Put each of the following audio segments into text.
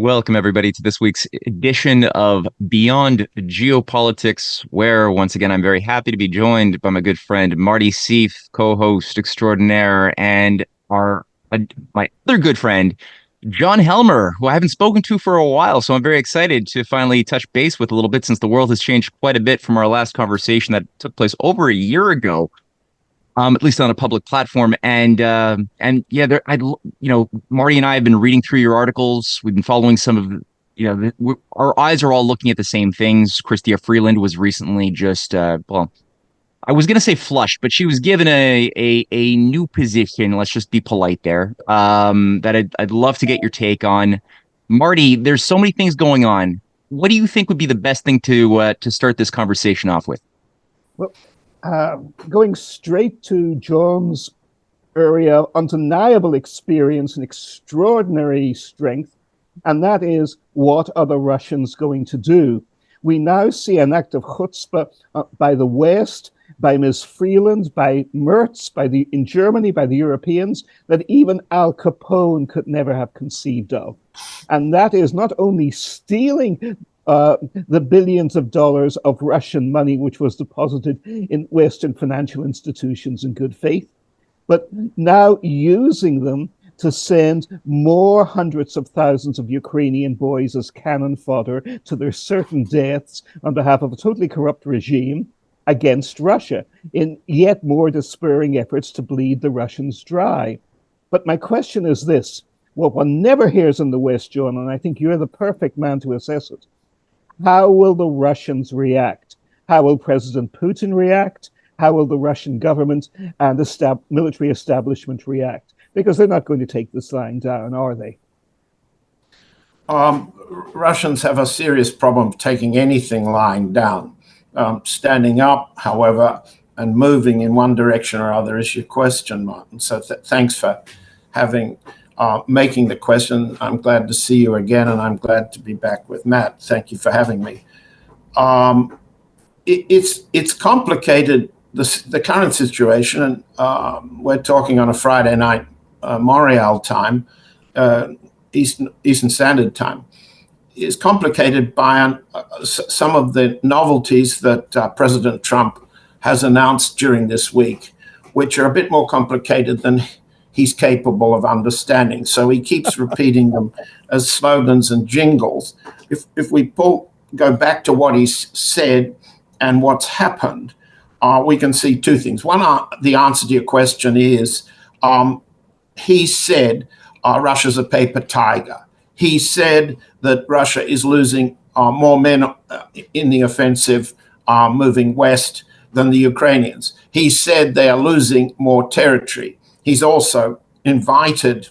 Welcome, everybody, to this week's edition of Beyond Geopolitics, where once again I'm very happy to be joined by my good friend Marty Sieff, co-host extraordinaire, and my other good friend John Helmer, who I haven't spoken to for a while. So I'm very excited to finally touch base with a little bit since the world has changed quite a bit from our last conversation that took place over a year ago. At least on a public platform. And yeah, Marty and I have been reading through your articles. We've been following some of, our eyes are all looking at the same things. Chrystia Freeland was recently just, well, I was going to say flushed, but she was given a new position. Let's just be polite there. That I'd love to get your take on. Marty, there's so many things going on. What do you think would be the best thing to start this conversation off with? Well, going straight to John's area, undeniable experience and extraordinary strength, and that is, what are the Russians going to do? We now see an act of chutzpah by the West, by Ms. Freeland, by Merz, in Germany, by the Europeans, that even Al Capone could never have conceived of. And that is not only stealing the billions of dollars of Russian money, which was deposited in Western financial institutions in good faith, but now using them to send more hundreds of thousands of Ukrainian boys as cannon fodder to their certain deaths on behalf of a totally corrupt regime against Russia in yet more despairing efforts to bleed the Russians dry. But my question is this: what one never hears in the West, John, and I think you're the perfect man to assess it, how will the Russians react? How will President Putin react? How will the Russian government and the military establishment react? Because they're not going to take this lying down, are they? Russians have a serious problem taking anything lying down. Standing up, however, and moving in one direction or other is your question, Martin. So thanks for making the question. I'm glad to see you again, and I'm glad to be back with Matt. Thank you for having me. It's complicated, the current situation, and we're talking on a Friday night, Montreal time, Eastern Standard Time, is complicated by some of the novelties that President Trump has announced during this week, which are a bit more complicated than he's capable of understanding. So he keeps repeating them as slogans and jingles. If we go back to what he's said and what's happened, we can see two things. One, the answer to your question is, he said Russia's a paper tiger. He said that Russia is losing more men in the offensive moving west than the Ukrainians. He said they are losing more territory. He's also invited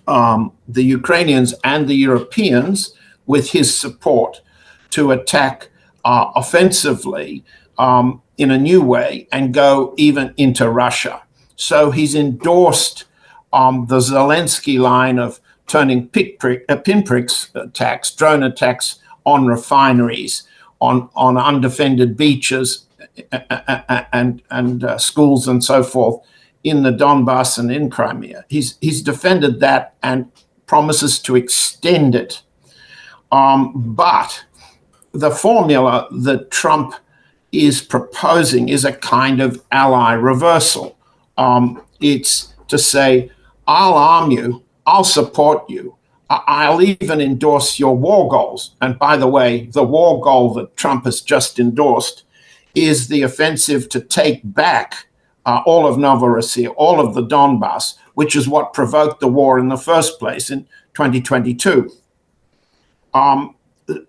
the Ukrainians and the Europeans, with his support, to attack offensively in a new way and go even into Russia. So he's endorsed the Zelensky line of turning pinpricks attacks, drone attacks on refineries, on undefended beaches and schools and so forth in the Donbass and in Crimea. He's defended that and promises to extend it. But the formula that Trump is proposing is a kind of ally reversal. It's to say, I'll arm you, I'll support you, I'll even endorse your war goals. And by the way, the war goal that Trump has just endorsed is the offensive to take back all of Novorossiya, all of the Donbass, which is what provoked the war in the first place in 2022.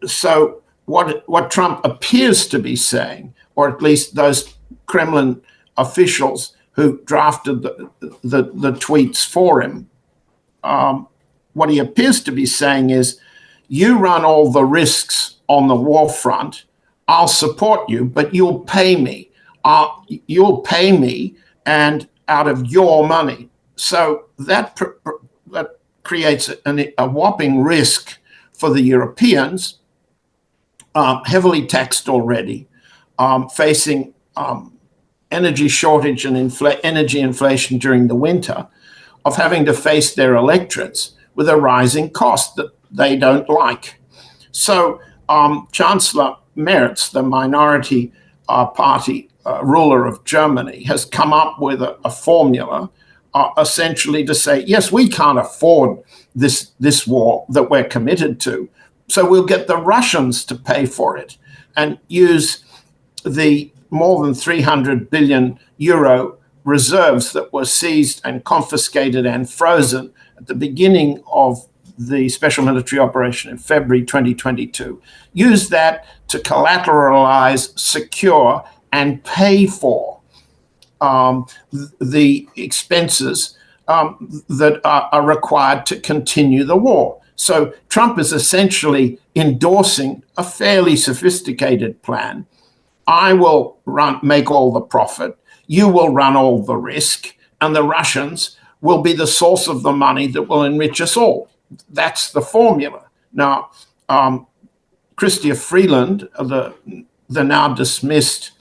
So what Trump appears to be saying, or at least those Kremlin officials who drafted the tweets for him, what he appears to be saying is, you run all the risks on the war front, I'll support you, but you'll pay me. You'll pay me, and out of your money. So that creates a whopping risk for the Europeans, heavily taxed already, facing energy shortage and energy inflation during the winter, of having to face their electorates with a rising cost that they don't like. So Chancellor Merz, the minority party ruler of Germany, has come up with a formula essentially to say, yes, we can't afford this war that we're committed to, so we'll get the Russians to pay for it and use the more than 300 billion euro reserves that were seized and confiscated and frozen at the beginning of the special military operation in February 2022. Use that to collateralize, secure, and pay for the expenses that are required to continue the war. So Trump is essentially endorsing a fairly sophisticated plan. I will make all the profit, you will run all the risk, and the Russians will be the source of the money that will enrich us all. That's the formula. Now, Chrystia Freeland, the now dismissed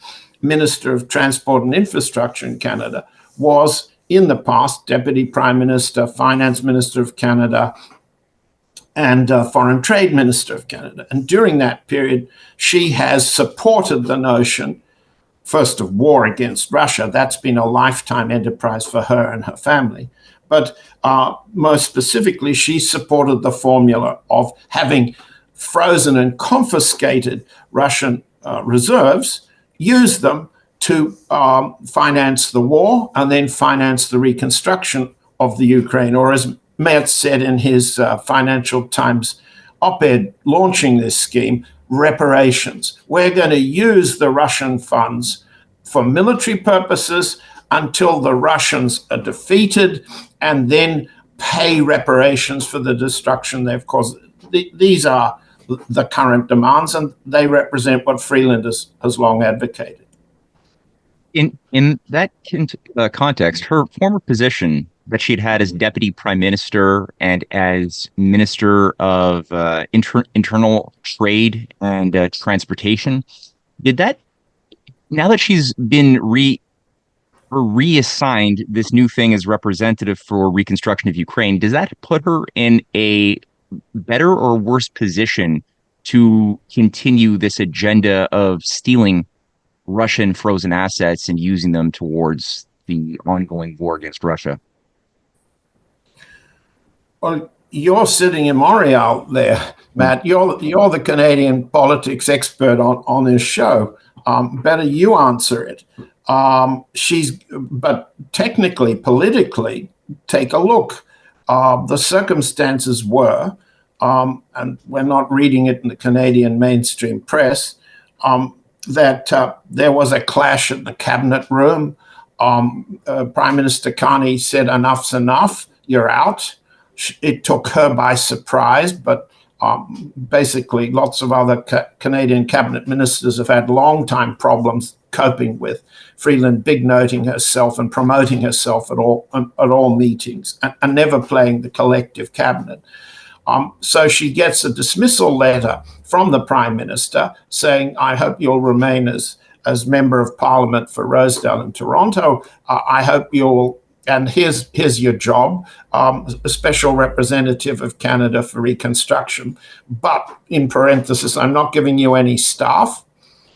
Minister of Transport and Infrastructure in Canada, was in the past Deputy Prime Minister, Finance Minister of Canada, and Foreign Trade Minister of Canada. And during that period, she has supported the notion, first of war against Russia. That's been a lifetime enterprise for her and her family. But most specifically, she supported the formula of having frozen and confiscated Russian reserves, use them to finance the war and then finance the reconstruction of the Ukraine, or as Merz said in his Financial Times op-ed launching this scheme, reparations. We're going to use the Russian funds for military purposes until the Russians are defeated, and then pay reparations for the destruction they've caused. These are the current demands, and they represent what Freeland has long advocated. In that context, her former position that she'd had as deputy prime minister and as minister of internal trade and transportation, did that, now that she's been reassigned this new thing as representative for reconstruction of Ukraine, does that put her in a better or worse position to continue this agenda of stealing Russian frozen assets and using them towards the ongoing war against Russia? Well, you're sitting in Montreal there, Matt. You're the Canadian politics expert on this show. Better you answer it. But technically, politically, take a look. The circumstances were, and we're not reading it in the Canadian mainstream press, that there was a clash in the cabinet room. Prime Minister Carney said, "Enough's enough, you're out." It took her by surprise, but basically lots of other Canadian cabinet ministers have had long-time problems coping with Freeland big-noting herself and promoting herself at all meetings and never playing the collective cabinet. So she gets a dismissal letter from the Prime Minister saying, "I hope you'll remain as Member of Parliament for Rosedale and Toronto. I hope you'll, and here's your job, a special representative of Canada for reconstruction. But in parenthesis, I'm not giving you any staff.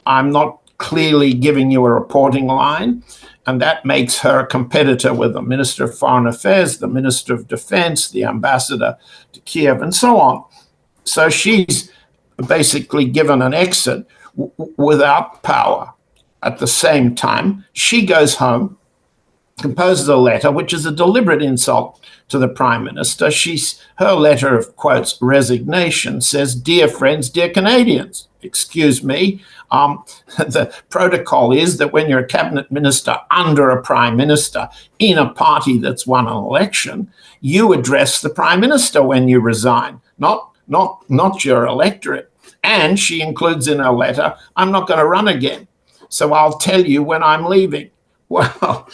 I'm not clearly giving you a reporting line." And that makes her a competitor with the Minister of Foreign Affairs, the Minister of Defense, the Ambassador to Kiev, and so on. So she's basically given an exit without power. At the same time, she goes home, composes a letter, which is a deliberate insult to the Prime Minister. Her letter of, quotes, resignation says, "Dear friends, dear Canadians," excuse me, the protocol is that when you're a cabinet minister under a prime minister in a party that's won an election, you address the prime minister when you resign, not your electorate. And she includes in her letter, "I'm not going to run again, so I'll tell you when I'm leaving." Well,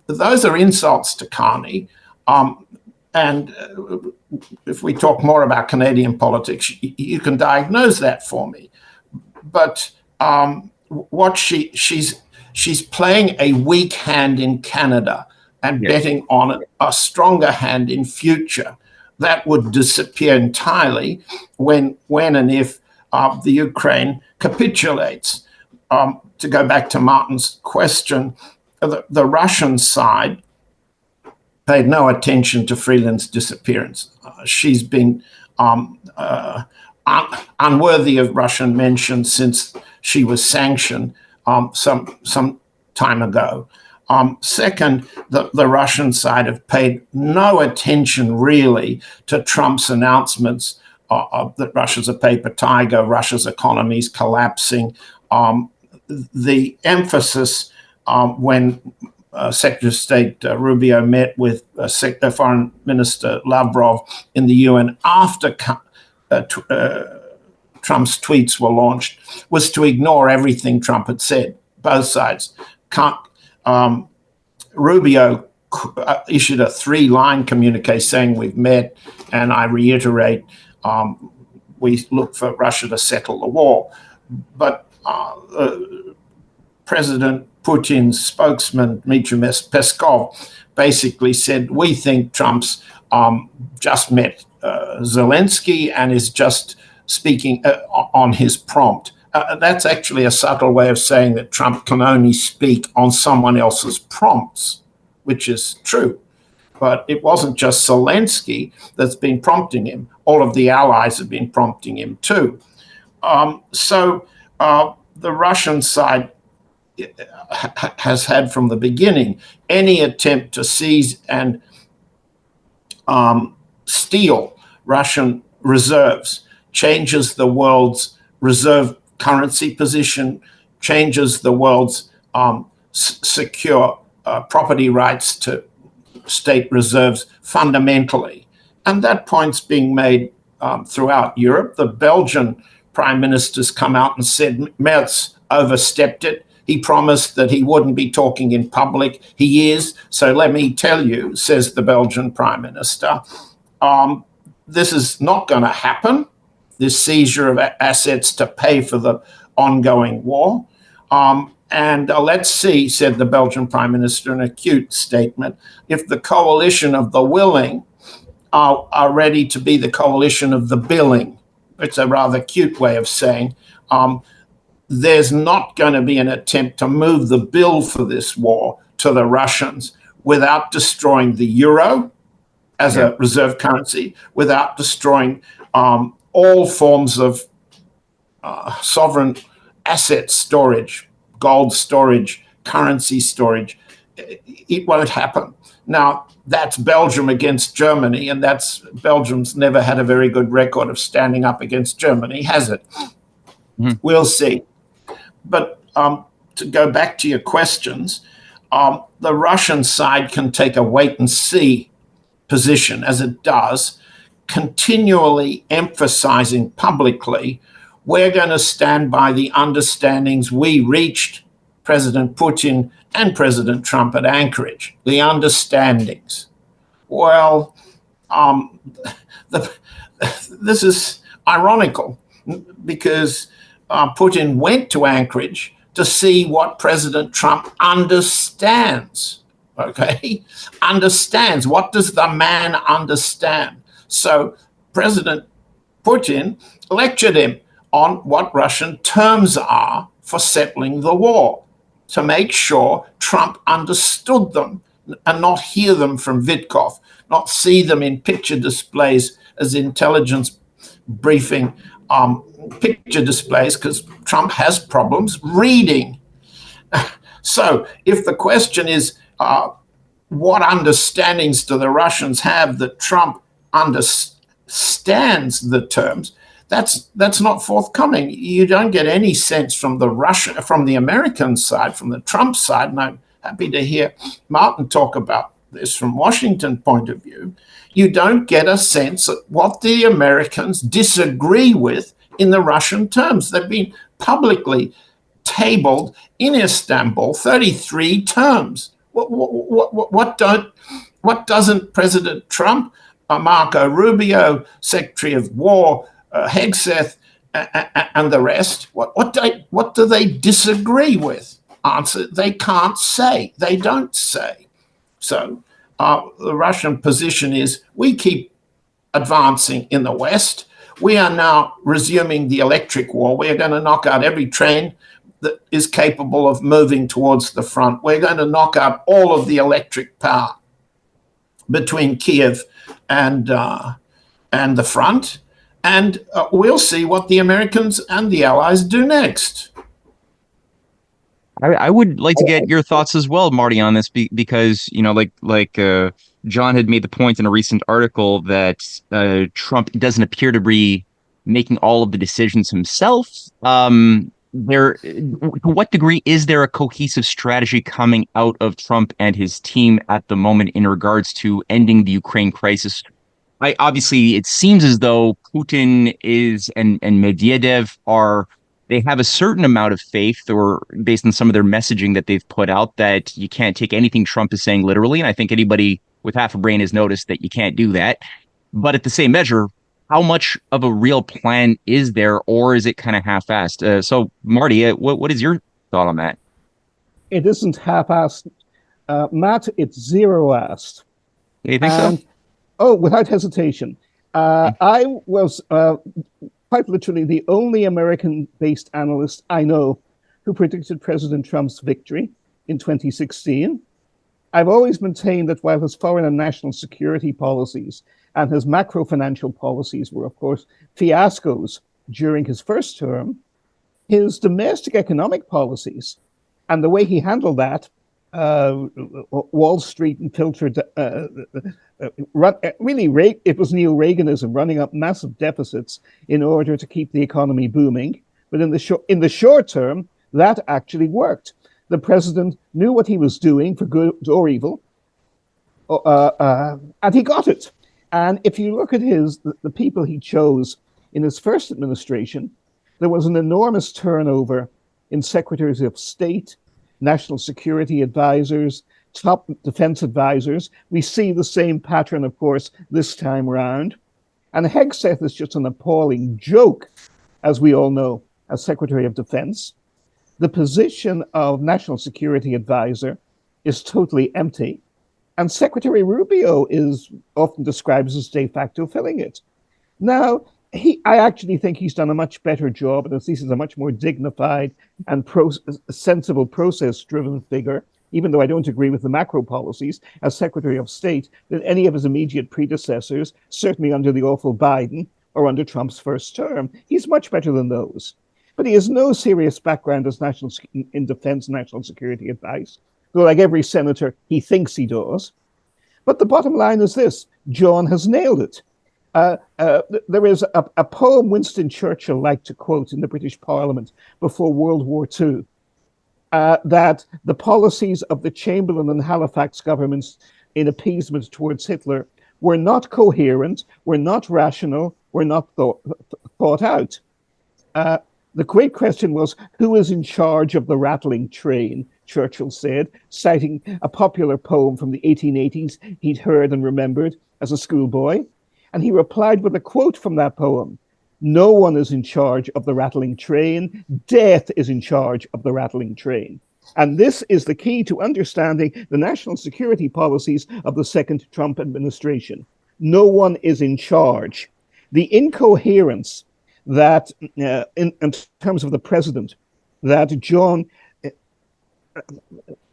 those are insults to Carney. And if we talk more about Canadian politics, you can diagnose that for me. But what she's playing a weak hand in Canada and betting on a stronger hand in future that would disappear entirely when and if the Ukraine capitulates. To go back to Martin's question, the Russian side paid no attention to Freeland's disappearance. She's been unworthy of Russian mention since she was sanctioned some time ago. Second, the Russian side have paid no attention really to Trump's announcements that Russia's a paper tiger, Russia's economy is collapsing. The emphasis when Secretary of State Rubio met with Foreign Minister Lavrov in the UN after Trump's tweets were launched was to ignore everything Trump had said, both sides. Rubio issued a 3-line communique saying we've met, and I reiterate, we look for Russia to settle the war. But President Putin's spokesman, Dmitry Peskov, basically said, we think Trump's just met Zelensky and is just speaking on his prompt. That's actually a subtle way of saying that Trump can only speak on someone else's prompts, which is true. But it wasn't just Zelensky that's been prompting him. All of the allies have been prompting him too. So the Russian side has had from the beginning any attempt to seize and steal Russian reserves, changes the world's reserve currency position, changes the world's secure property rights to state reserves fundamentally. And that point's being made throughout Europe. The Belgian prime minister's come out and said Merz overstepped it. He promised that he wouldn't be talking in public. He is. So let me tell you, says the Belgian prime minister, this is not going to happen, this seizure of assets to pay for the ongoing war. And let's see, said the Belgian prime minister in a cute statement, if the coalition of the willing are ready to be the coalition of the billing. It's a rather cute way of saying there's not going to be an attempt to move the bill for this war to the Russians without destroying the euro as a reserve currency, without destroying all forms of sovereign asset storage, gold storage, currency storage. It won't happen. Now, that's Belgium against Germany, and Belgium's never had a very good record of standing up against Germany, has it? Mm-hmm. We'll see. But to go back to your questions, the Russian side can take a wait-and-see position, as it does, continually emphasizing publicly, we're going to stand by the understandings we reached, President Putin and President Trump at Anchorage, the understandings. Well, this is ironical because Putin went to Anchorage to see what President Trump understands, okay? Understands. What does the man understand? So President Putin lectured him on what Russian terms are for settling the war, to make sure Trump understood them and not hear them from Vitkov, not see them in picture displays as intelligence briefing picture displays, because Trump has problems reading. So if the question is, what understandings do the Russians have that Trump understands the terms, that's not forthcoming. You don't get any sense from the American side, from the Trump side, and I'm happy to hear Martin talk about this from Washington point of view. You don't get a sense of what the Americans disagree with in the Russian terms. They've been publicly tabled in Istanbul, 33 terms. What doesn't President Trump, Marco Rubio, Secretary of War, Hegseth, and the rest, what do they disagree with? Answer, they can't say. They don't say. So the Russian position is we keep advancing in the West. We are now resuming the electric war. We are going to knock out every train that is capable of moving towards the front. We're going to knock out all of the electric power between Kiev and the front. And we'll see what the Americans and the Allies do next. I would like to get your thoughts as well, Marty, on this because, like John had made the point in a recent article that Trump doesn't appear to be making all of the decisions himself. To what degree is there a cohesive strategy coming out of Trump and his team at the moment in regards to ending the Ukraine crisis? Obviously, it seems as though Putin and Medvedev they have a certain amount of faith, or based on some of their messaging that they've put out, that you can't take anything Trump is saying literally. And I think anybody with half a brain has noticed that you can't do that. But at the same measure, how much of a real plan is there, or is it kind of half-assed? So, Marty, what is your thought on that? It isn't half-assed, Matt. It's zero-assed. You think so? Oh, without hesitation. I was quite literally the only American-based analyst I know who predicted President Trump's victory in 2016. I've always maintained that while his foreign and national security policies and his macro-financial policies were, of course, fiascos during his first term, his domestic economic policies and the way he handled that, Wall Street infiltrated, really, it was neo-Reaganism running up massive deficits in order to keep the economy booming. But in the short term, that actually worked. The president knew what he was doing, for good or evil, and he got it. And if you look at the people he chose in his first administration, there was an enormous turnover in secretaries of state, national security advisors, top defense advisors. We see the same pattern, of course, this time round. And Hegseth is just an appalling joke, as we all know, as Secretary of Defense. The position of national security advisor is totally empty. And Secretary Rubio is often described as de facto filling it. Now, I actually think he's done a much better job, and at least he's a much more dignified and sensible process-driven figure, even though I don't agree with the macro policies, as Secretary of State, than any of his immediate predecessors, certainly under the awful Biden or under Trump's first term. He's much better than those. But he has no serious background as in defense and national security advice, though like every senator, he thinks he does. But the bottom line is this: John has nailed it. There is a poem Winston Churchill liked to quote in the British Parliament before World War II, that the policies of the Chamberlain and Halifax governments in appeasement towards Hitler were not coherent, were not rational, were not thought out. The great question was, who is in charge of the rattling train? Churchill said, citing a popular poem from the 1880s he'd heard and remembered as a schoolboy. And he replied with a quote from that poem: "No one is in charge of the rattling train. Death is in charge of the rattling train." And this is the key to understanding the national security policies of the second Trump administration. No one is in charge. The incoherence that, in terms of the president, that John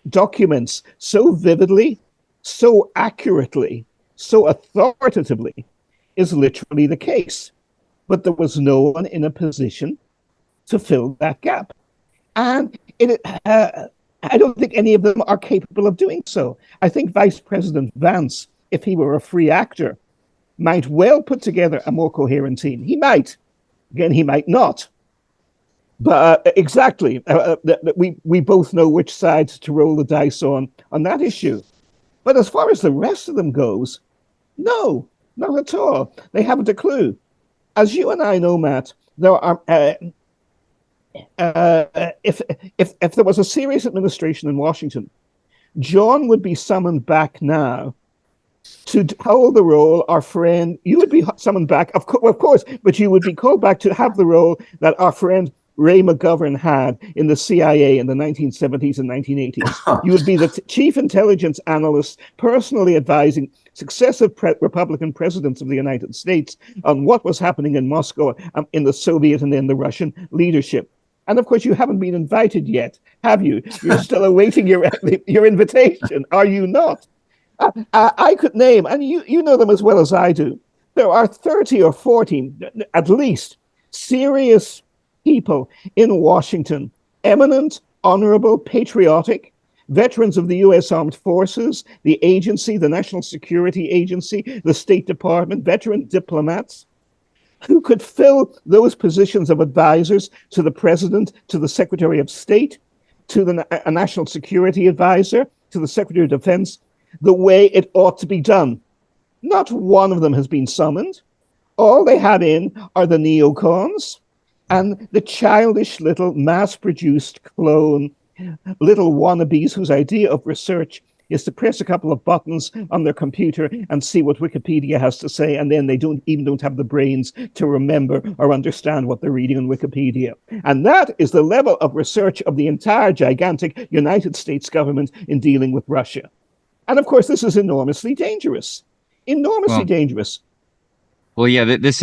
documents so vividly, so accurately, so authoritatively, is literally the case. But there was no one in a position to fill that gap. And I don't think any of them are capable of doing so. I think Vice President Vance, if he were a free actor, might well put together a more coherent team. He might. Again, he might not. But exactly, we both know which side to roll the dice on that issue. But as far as the rest of them goes, no, not at all. They haven't a clue. As you and I know, Matt, there are if there was a serious administration in Washington, John would be summoned back now to hold the role. Our friend, you would be summoned back, of course, but you would be called back to have the role that our friend Ray McGovern had in the CIA in the 1970s and 1980s. You would be the chief intelligence analyst personally advising successive Republican presidents of the United States on what was happening in Moscow, in the Soviet and in the Russian leadership. And of course, you haven't been invited yet, have you? You're still awaiting your invitation, are you not? I could name, and you know them as well as I do, there are 30 or 40, at least, serious people in Washington, eminent, honorable, patriotic, veterans of the U.S. Armed Forces, the agency, the National Security Agency, the State Department, veteran diplomats, who could fill those positions of advisors to the President, to the Secretary of State, to the National Security Advisor, to the Secretary of Defense, the way it ought to be done. Not one of them has been summoned. All they had in are the neocons and the childish little mass-produced clone, little wannabes whose idea of research is to press a couple of buttons on their computer and see what Wikipedia has to say, and then they don't have the brains to remember or understand what they're reading on Wikipedia. And that is the level of research of the entire gigantic United States government in dealing with Russia. And of course, this is enormously dangerous. Enormously dangerous. Well, yeah, that's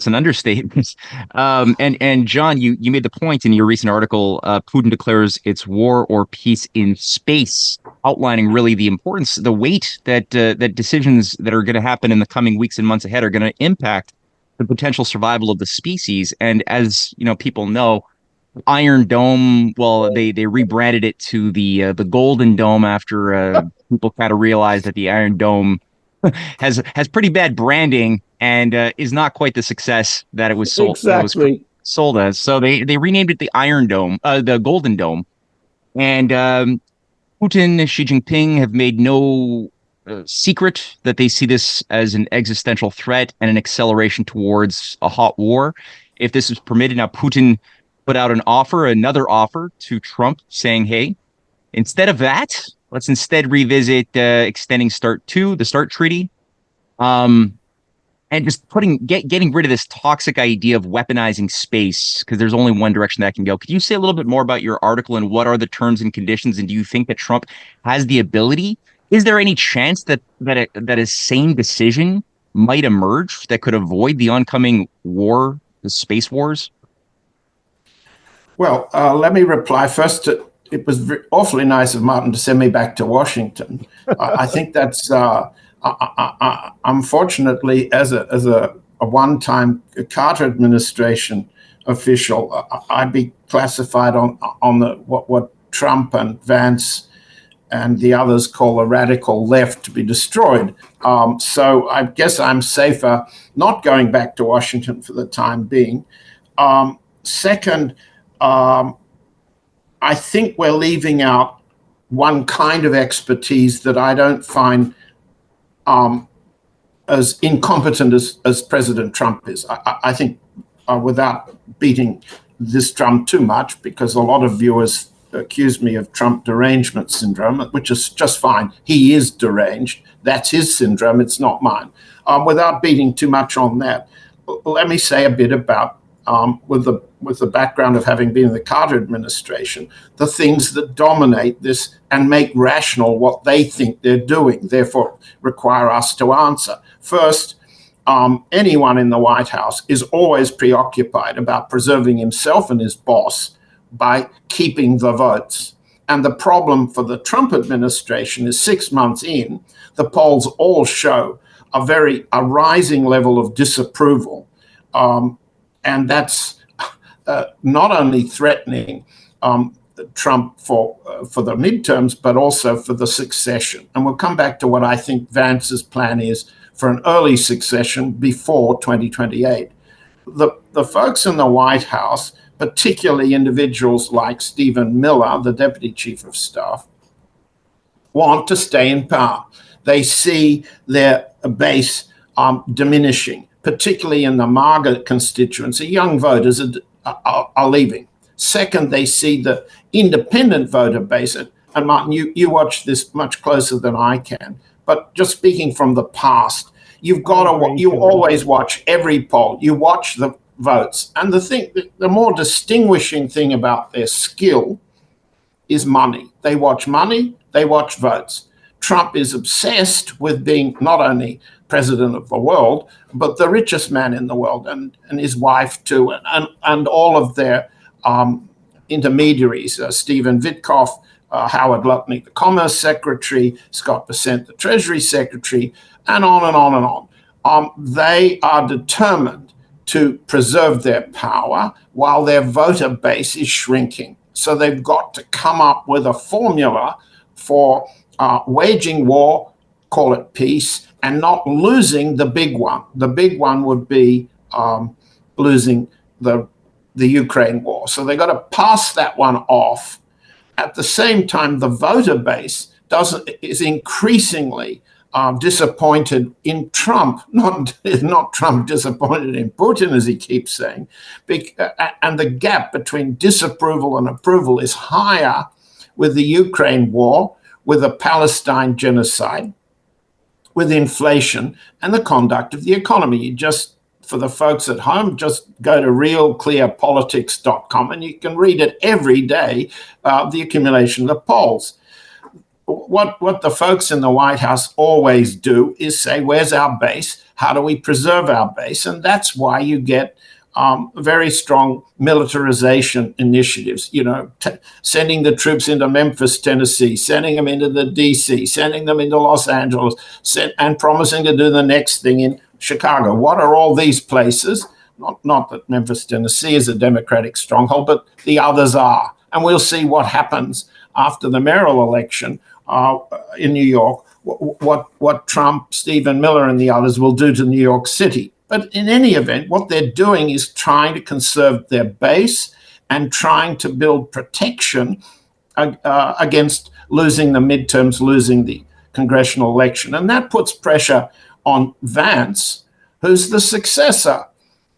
an understatement. And John, you made the point in your recent article, Putin declares it's war or peace in space, outlining really the importance, the weight that decisions that are going to happen in the coming weeks and months ahead are going to impact the potential survival of the species. And as you know, people know, Iron Dome, well, they rebranded it to the Golden Dome after people kind of realized that the Iron Dome has pretty bad branding and is not quite the success that it was sold. Exactly. Sold as. So they renamed it the Iron Dome, the Golden Dome. And Putin, Xi Jinping have made no secret that they see this as an existential threat and an acceleration towards a hot war. If this is permitted, now Putin put out another offer to Trump saying, hey, instead of that, let's instead revisit extending the START treaty, and just getting rid of this toxic idea of weaponizing space, because there's only one direction that can go. Could you say a little bit more about your article and what are the terms and conditions? And do you think that Trump has the ability? Is there any chance that a sane decision might emerge that could avoid the oncoming war, the space wars? Well, let me reply first. It was awfully nice of Martin to send me back to Washington. I think that's unfortunately, as a one-time Carter administration official, I'd be classified on the what Trump and Vance and the others call the radical left to be destroyed. So I guess I'm safer not going back to Washington for the time being. Second, I think we're leaving out one kind of expertise that I don't find as incompetent as President Trump is. I think without beating this drum too much, because a lot of viewers accuse me of Trump derangement syndrome, which is just fine. He is deranged. That's his syndrome. It's not mine. Without beating too much on that, let me say a bit about with the background of having been in the Carter administration, the things that dominate this and make rational what they think they're doing, therefore require us to answer. First, anyone in the White House is always preoccupied about preserving himself and his boss by keeping the votes. And the problem for the Trump administration is 6 months in, the polls all show a rising level of disapproval. And that's not only threatening Trump for the midterms, but also for the succession. And we'll come back to what I think Vance's plan is for an early succession before 2028. The folks in the White House, particularly individuals like Stephen Miller, the deputy chief of staff, want to stay in power. They see their base diminishing, particularly in the MAGA constituency. Young voters are leaving. Second, they see the independent voter base. And Martin, you watch this much closer than I can. But just speaking from the past, you always watch every poll. You watch the votes. And the more distinguishing thing about their skill is money. They watch money, they watch votes. Trump is obsessed with being not only president of the world, but the richest man in the world, and his wife too, and all of their intermediaries, Stephen Witkoff, Howard Lutnick, the Commerce Secretary, Scott Bessent, the Treasury Secretary, and on and on and on. They are determined to preserve their power while their voter base is shrinking. So they've got to come up with a formula for waging war, call it peace, and not losing the big one. The big one would be losing the Ukraine war. So they've got to pass that one off. At the same time, the voter base is increasingly disappointed in Trump, not Trump disappointed in Putin, as he keeps saying. And the gap between disapproval and approval is higher with the Ukraine war, with the Palestine genocide, with inflation, and the conduct of the economy. For the folks at home, just go to realclearpolitics.com and you can read it every day, the accumulation of the polls. What the folks in the White House always do is say, where's our base? How do we preserve our base? And that's why you get very strong militarization initiatives, sending the troops into Memphis, Tennessee, sending them into the DC, sending them into Los Angeles, and promising to do the next thing in Chicago. What are all these places? Not that Memphis, Tennessee is a Democratic stronghold, but the others are. And we'll see what happens after the mayoral election in New York, what Trump, Stephen Miller, and the others will do to New York City. But in any event, what they're doing is trying to conserve their base and trying to build protection against losing the midterms, losing the congressional election. And that puts pressure on Vance, who's the successor.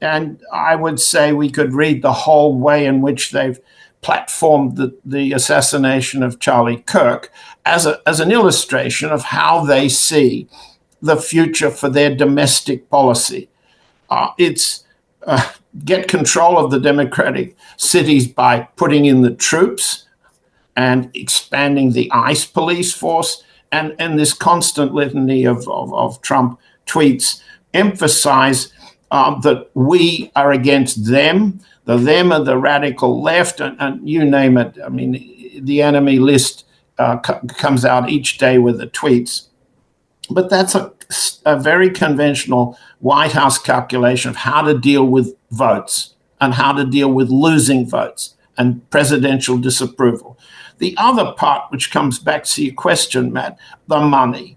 And I would say we could read the whole way in which they've platformed the assassination of Charlie Kirk as an illustration of how they see the future for their domestic policy. It's get control of the Democratic cities by putting in the troops and expanding the ICE police force, and this constant litany of Trump tweets emphasize that we are against them. Them are the radical left, and you name it. I mean, the enemy list comes out each day with the tweets. But that's a very conventional White House calculation of how to deal with votes and how to deal with losing votes and presidential disapproval. The other part, which comes back to your question, Matt, the money.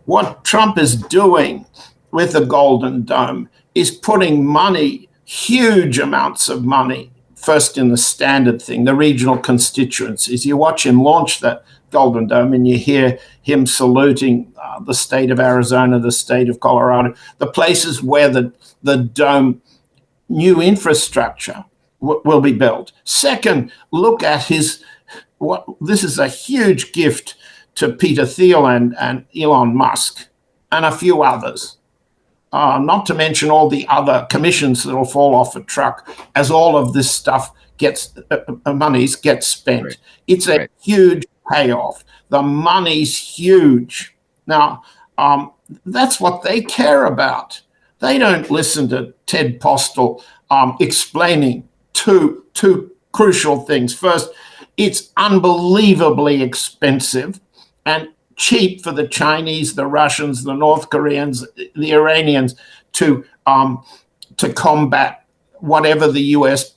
What Trump is doing with the Golden Dome is putting money, huge amounts of money, first in the standard thing, the regional constituencies. You watch him launch that Golden Dome and you hear him saluting the state of Arizona, the state of Colorado, the places where the dome new infrastructure will be built. Second, look at this is a huge gift to Peter Thiel and Elon Musk and a few others. Not to mention all the other commissions that will fall off a truck as all of this stuff gets spent. Right. It's a huge payoff. The money's huge. Now, that's what they care about. They don't listen to Ted Postel explaining two crucial things. First, it's unbelievably expensive and cheap for the Chinese, the Russians, the North Koreans, the Iranians to combat whatever the US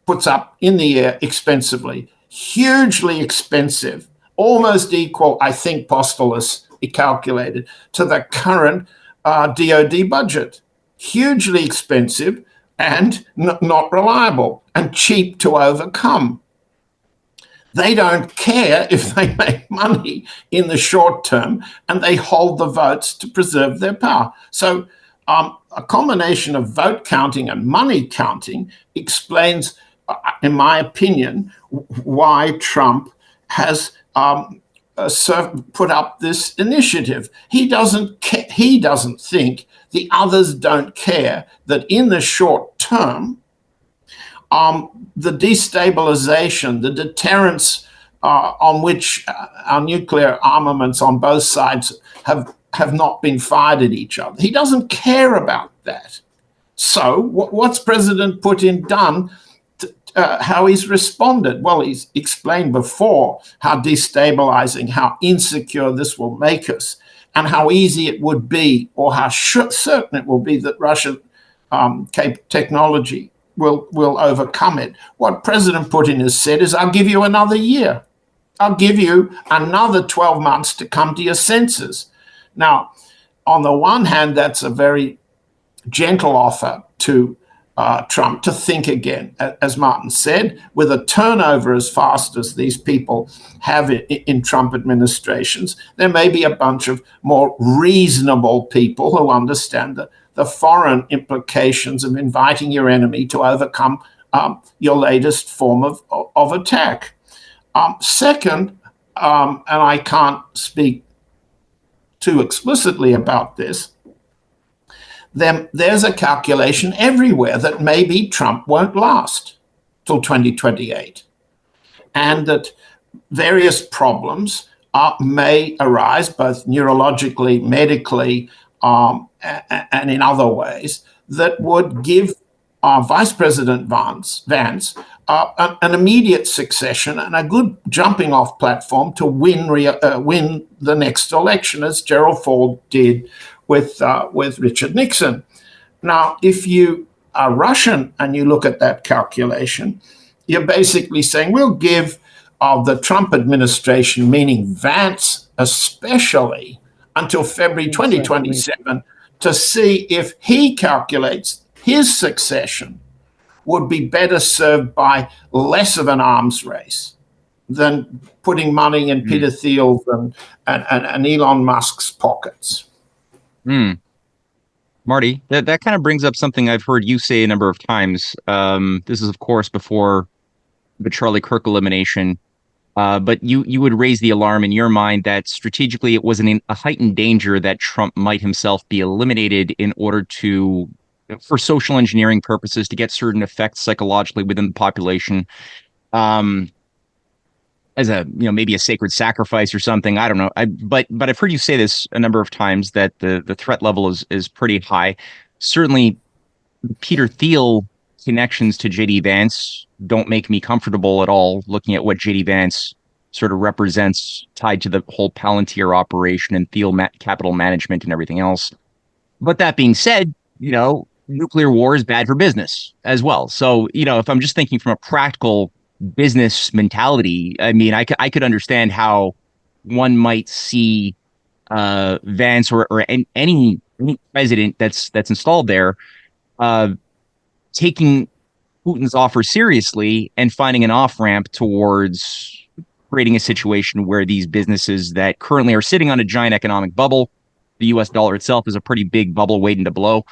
puts up in the air expensively. Hugely expensive, almost equal, I think Postel has calculated, to the current DOD budget. Hugely expensive and not reliable and cheap to overcome. They don't care if they make money in the short term, and they hold the votes to preserve their power. So a combination of vote counting and money counting explains, in my opinion, why Trump has put up this initiative. He doesn't think the others don't care that in the short term, the destabilization, the deterrence on which our nuclear armaments on both sides have not been fired at each other. He doesn't care about that. So what's President Putin done? How he's responded? Well, he's explained before how destabilizing, how insecure this will make us, and how easy it would be, or how certain it will be, that Russian technology will overcome it. What President Putin has said is, I'll give you another year. I'll give you another 12 months to come to your senses. Now, on the one hand, that's a very gentle offer to Trump to think again. As Martin said, with a turnover as fast as these people have in Trump administrations, there may be a bunch of more reasonable people who understand the foreign implications of inviting your enemy to overcome your latest form of attack. Second, and I can't speak too explicitly about this, there's a calculation everywhere that maybe Trump won't last till 2028, and that various problems may arise, both neurologically, medically, and in other ways, that would give Vice President Vance an immediate succession and a good jumping-off platform to win the next election, as Gerald Ford did with Richard Nixon. Now, if you are Russian and you look at that calculation, you're basically saying, we'll give the Trump administration, meaning Vance especially, until February 2027 to see if he calculates his succession would be better served by less of an arms race than putting money in Peter Thiel's and Elon Musk's pockets. Marty, that kind of brings up something I've heard you say a number of times. This is, of course, before the Charlie Kirk elimination. But you would raise the alarm in your mind that strategically it was a heightened danger that Trump might himself be eliminated in order to, for social engineering purposes, to get certain effects psychologically within the population, as a, maybe a sacred sacrifice or something. I don't know. But I've heard you say this a number of times, that the threat level is pretty high. Certainly, Peter Thiel connections to JD Vance don't make me comfortable at all, looking at what JD Vance sort of represents tied to the whole Palantir operation and Thiel capital management and everything else. But that being said, nuclear war is bad for business as well. So, if I'm just thinking from a practical business mentality, I mean, I could understand how one might see Vance or any president that's installed there taking Putin's offer seriously and finding an off-ramp towards creating a situation where these businesses that currently are sitting on a giant economic bubble, the US dollar itself is a pretty big bubble waiting to blow.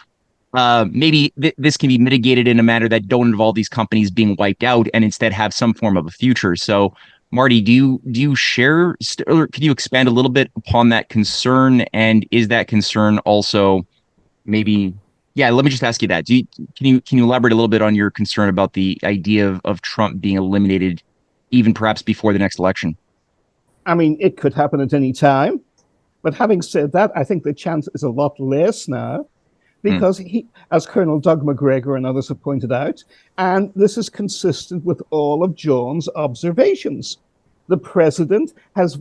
Maybe this can be mitigated in a manner that don't involve these companies being wiped out and instead have some form of a future. So, Marty, do you share, or can you expand a little bit upon that concern? And is that concern also maybe... Yeah, let me just ask you that. Can you elaborate a little bit on your concern about the idea of Trump being eliminated, even perhaps before the next election? I mean, it could happen at any time. But having said that, I think the chance is a lot less now, because he, as Colonel Doug McGregor and others have pointed out, and this is consistent with all of John's observations, the president has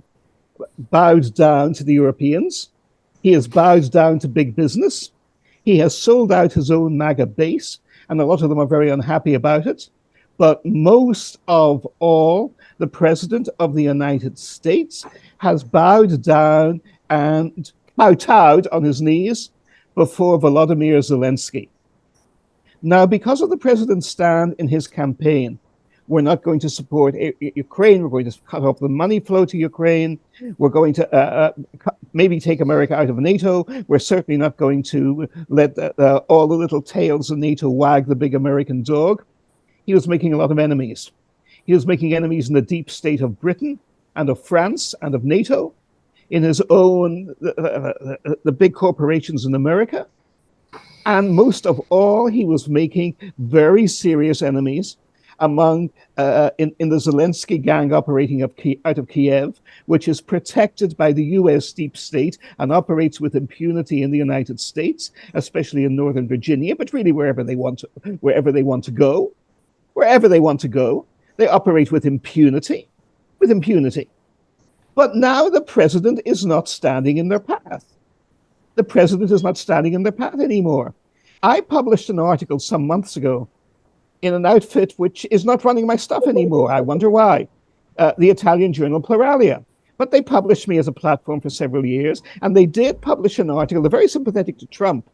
bowed down to the Europeans. He has bowed down to big business. He has sold out his own MAGA base, and a lot of them are very unhappy about it. But most of all, the President of the United States has bowed down and kowtowed on his knees before Volodymyr Zelensky. Now, because of the President's stand in his campaign, we're not going to support Ukraine. We're going to cut off the money flow to Ukraine. We're going to maybe take America out of NATO. We're certainly not going to let all the little tails of NATO wag the big American dog. He was making a lot of enemies. He was making enemies in the deep state of Britain and of France and of NATO, in his own, the big corporations in America. And most of all, he was making very serious enemies among in the Zelensky gang operating out of Kiev, which is protected by the U.S. deep state and operates with impunity in the United States, especially in Northern Virginia, but really wherever they want to go, they operate with impunity, But now the president is not standing in their path. The president is not standing in their path anymore. I published an article some months ago in an outfit which is not running my stuff anymore. I wonder why. The Italian journal Pluralia. But they published me as a platform for several years, and they did publish an article. They're very sympathetic to Trump,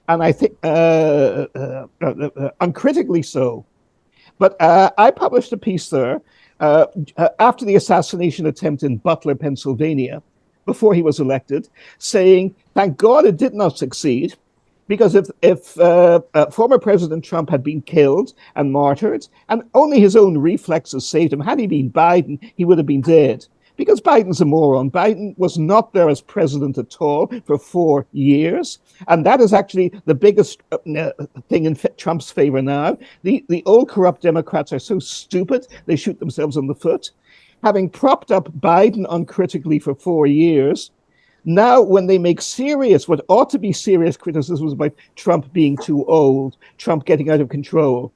and I think uncritically so. But I published a piece there after the assassination attempt in Butler, Pennsylvania, before he was elected, saying, thank God it did not succeed, because if former President Trump had been killed and martyred, and only his own reflexes saved him, had he been Biden, he would have been dead. Because Biden's a moron. Biden was not there as president at all for 4 years. And that is actually the biggest thing in Trump's favor now. The old corrupt Democrats are so stupid, they shoot themselves in the foot. Having propped up Biden uncritically for 4 years, now when they make serious, what ought to be serious criticisms about Trump being too old, Trump getting out of control,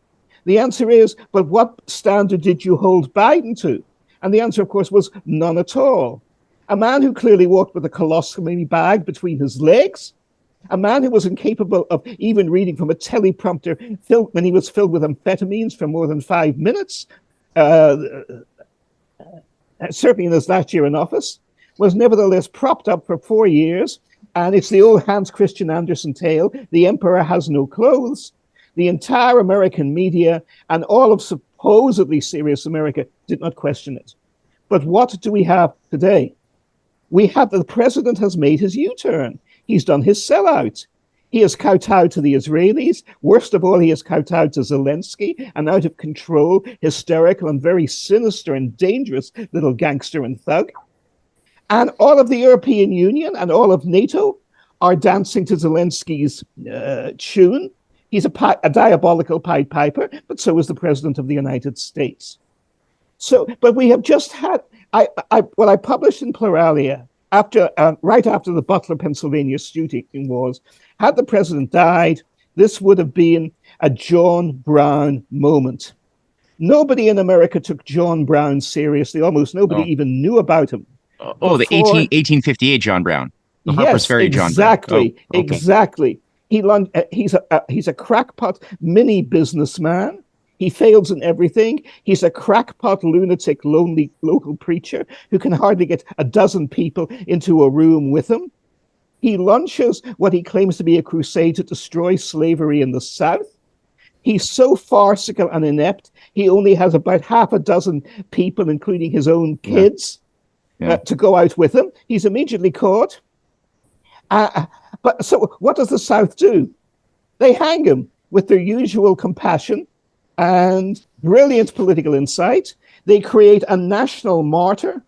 the answer is, but what standard did you hold Biden to? And the answer, of course, was none at all. A man who clearly walked with a colostomy bag between his legs, a man who was incapable of even reading from a teleprompter when he was filled with amphetamines for more than 5 minutes, certainly in his last year in office, was nevertheless propped up for 4 years. And it's the old Hans Christian Andersen tale, the emperor has no clothes. The entire American media and all of supposedly serious America did not question it. But what do we have today? We have the president has made his U-turn. He's done his sellout. He has kowtowed to the Israelis. Worst of all, he has kowtowed to Zelensky, an out of control, hysterical, and very sinister and dangerous little gangster and thug. And all of the European Union and all of NATO are dancing to Zelensky's tune. He's a diabolical Pied Piper, but so is the president of the United States. So, but we have just had, what I published in Pluralia right after the Butler, Pennsylvania shooting was, had the president died, this would have been a John Brown moment. Nobody in America took John Brown seriously. Almost nobody even knew about him. Oh, the 1858 John Brown. The Harper's Ferry John Brown. Exactly, exactly. He's a crackpot mini businessman. He fails in everything. He's a crackpot, lunatic, lonely local preacher who can hardly get a dozen people into a room with him. He launches what he claims to be a crusade to destroy slavery in the South. He's so farcical and inept, he only has about half a dozen people, including his own kids, to go out with him. He's immediately caught. But so what does the South do? They hang him with their usual compassion and brilliant political insight. They create a national martyr.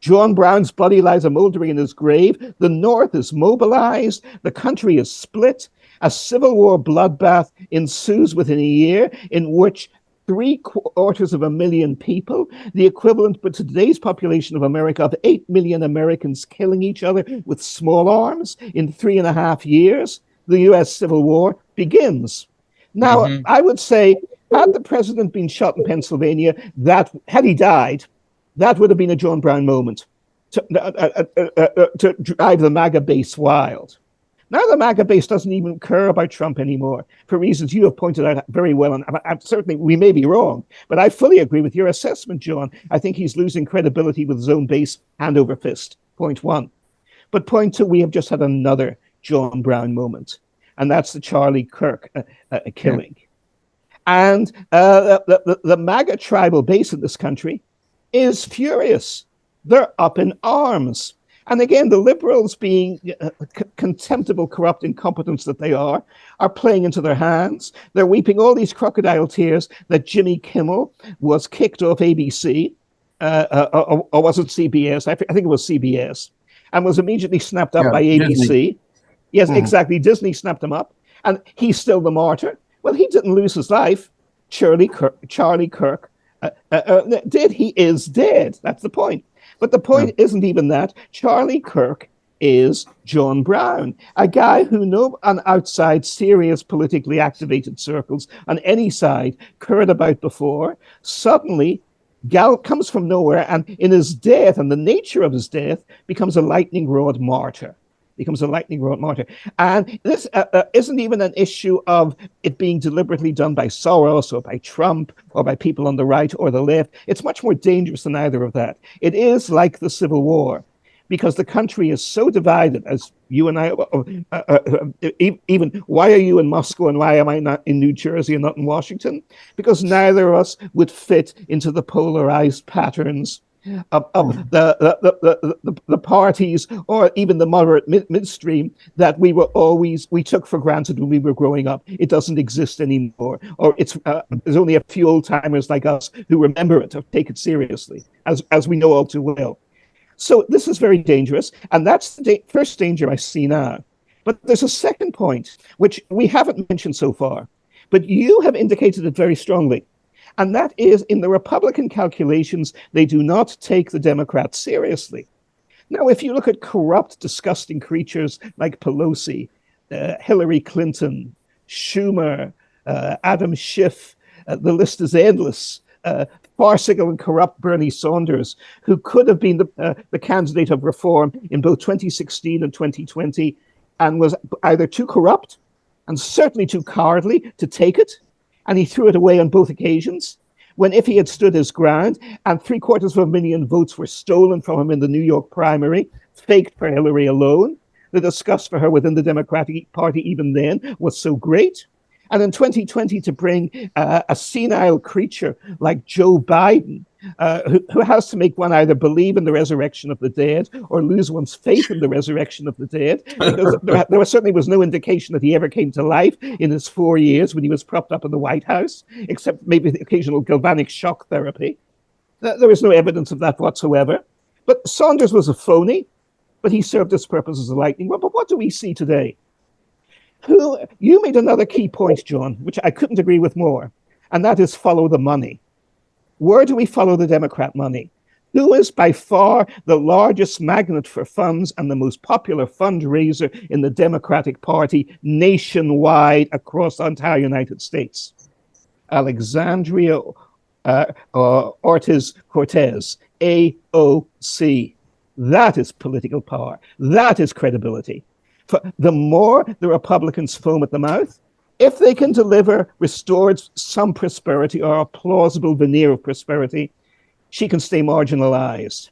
John Brown's body lies a mouldering in his grave. The North is mobilized. The country is split. A civil war bloodbath ensues within a year in which 750,000 people, the equivalent to today's population of America of 8 million Americans killing each other with small arms in 3.5 years, the US Civil War begins. Now, I would say, had the president been shot in Pennsylvania, had he died, that would have been a John Brown moment to drive the MAGA base wild. Now the MAGA base doesn't even care about Trump anymore, for reasons you have pointed out very well. And certainly we may be wrong, but I fully agree with your assessment, John. I think he's losing credibility with his own base hand over fist, point one. But point two, we have just had another John Brown moment, and that's the Charlie Kirk killing. Yeah. And the MAGA tribal base in this country is furious. They're up in arms. And again, the liberals, being contemptible, corrupt incompetents that they are playing into their hands. They're weeping all these crocodile tears that Jimmy Kimmel was kicked off ABC, or was it CBS? I think it was CBS, and was immediately snapped up by ABC. Disney. Yes, exactly. Disney snapped him up. And he's still the martyr. Well, he didn't lose his life. Charlie Kirk did. He is dead. That's the point. But the point isn't even that. Charlie Kirk is John Brown, a guy who no one outside serious politically activated circles on any side cared about before, suddenly comes from nowhere, and in his death, and the nature of his death, becomes a lightning rod martyr. And this isn't even an issue of it being deliberately done by Soros or by Trump or by people on the right or the left. It's much more dangerous than either of that. It is like the Civil War, because the country is so divided, as you and I, even why are you in Moscow and why am I not in New Jersey and not in Washington? Because neither of us would fit into the polarized patterns of the parties, or even the moderate midstream that we took for granted when we were growing up. It doesn't exist anymore, or there's only a few old timers like us who remember it or take it seriously, as we know all too well. So this is very dangerous, and that's the first danger I see now. But there's a second point which we haven't mentioned so far, but you have indicated it very strongly. And that is, in the Republican calculations, they do not take the Democrats seriously. Now, if you look at corrupt, disgusting creatures like Pelosi, Hillary Clinton, Schumer, Adam Schiff, the list is endless, farcical and corrupt Bernie Sanders, who could have been the candidate of reform in both 2016 and 2020, and was either too corrupt and certainly too cowardly to take it, and he threw it away on both occasions, when if he had stood his ground, and 750,000 votes were stolen from him in the New York primary, faked for Hillary alone, the disgust for her within the Democratic Party even then was so great. And in 2020, to bring a senile creature like Joe Biden, who has to make one either believe in the resurrection of the dead or lose one's faith in the resurrection of the dead, because there certainly was no indication that he ever came to life in his 4 years when he was propped up in the White House, except maybe the occasional galvanic shock therapy. There was no evidence of that whatsoever. But Sanders was a phony, but he served his purpose as a lightning rod. But what do we see today? You made another key point, John, which I couldn't agree with more, and that is follow the money. Where do we follow the Democrat money? Who is by far the largest magnet for funds and the most popular fundraiser in the Democratic Party nationwide across the entire United States? Alexandria Ortiz-Cortez, AOC. That is political power. That is credibility. The more the Republicans foam at the mouth, if they can deliver restored some prosperity or a plausible veneer of prosperity, she can stay marginalized.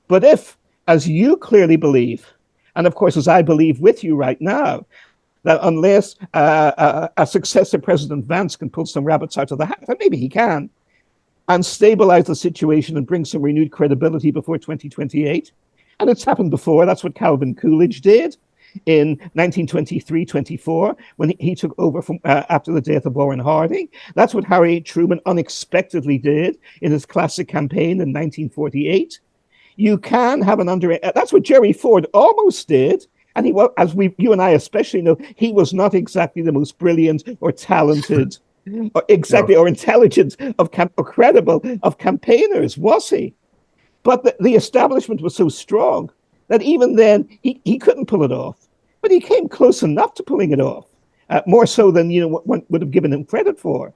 But if, as you clearly believe, and of course, as I believe with you right now, that unless a successor President Vance can pull some rabbits out of the hat, and maybe he can, and stabilize the situation and bring some renewed credibility before 2028, and it's happened before, that's what Calvin Coolidge did in 1923-24, when he took over from after the death of Warren Harding. That's what Harry Truman unexpectedly did in his classic campaign in 1948. You can have that's what Jerry Ford almost did. And he, as you and I especially know, he was not exactly the most brilliant or talented or intelligent or credible of campaigners, was he? But the establishment was so strong that even then he couldn't pull it off. But he came close enough to pulling it off, more so than what one would have given him credit for.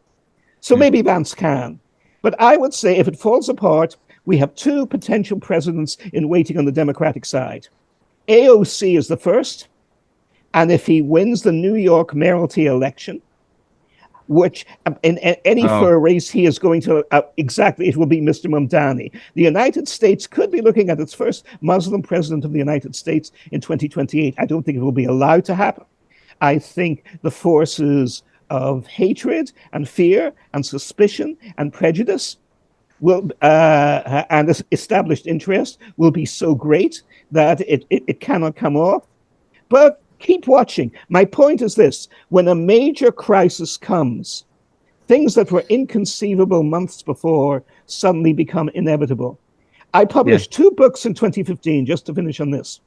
So maybe Vance can. But I would say if it falls apart, we have two potential presidents in waiting on the Democratic side. AOC is the first, and if he wins the New York mayoralty election, which in any fair race he is going to, it will be Mr. Mamdani. The United States could be looking at its first Muslim president of the United States in 2028. I don't think it will be allowed to happen. I think the forces of hatred and fear and suspicion and prejudice will and established interest will be so great that it cannot come off. But keep watching. My point is this: when a major crisis comes, things that were inconceivable months before suddenly become inevitable. I published two books in 2015, just to finish on this.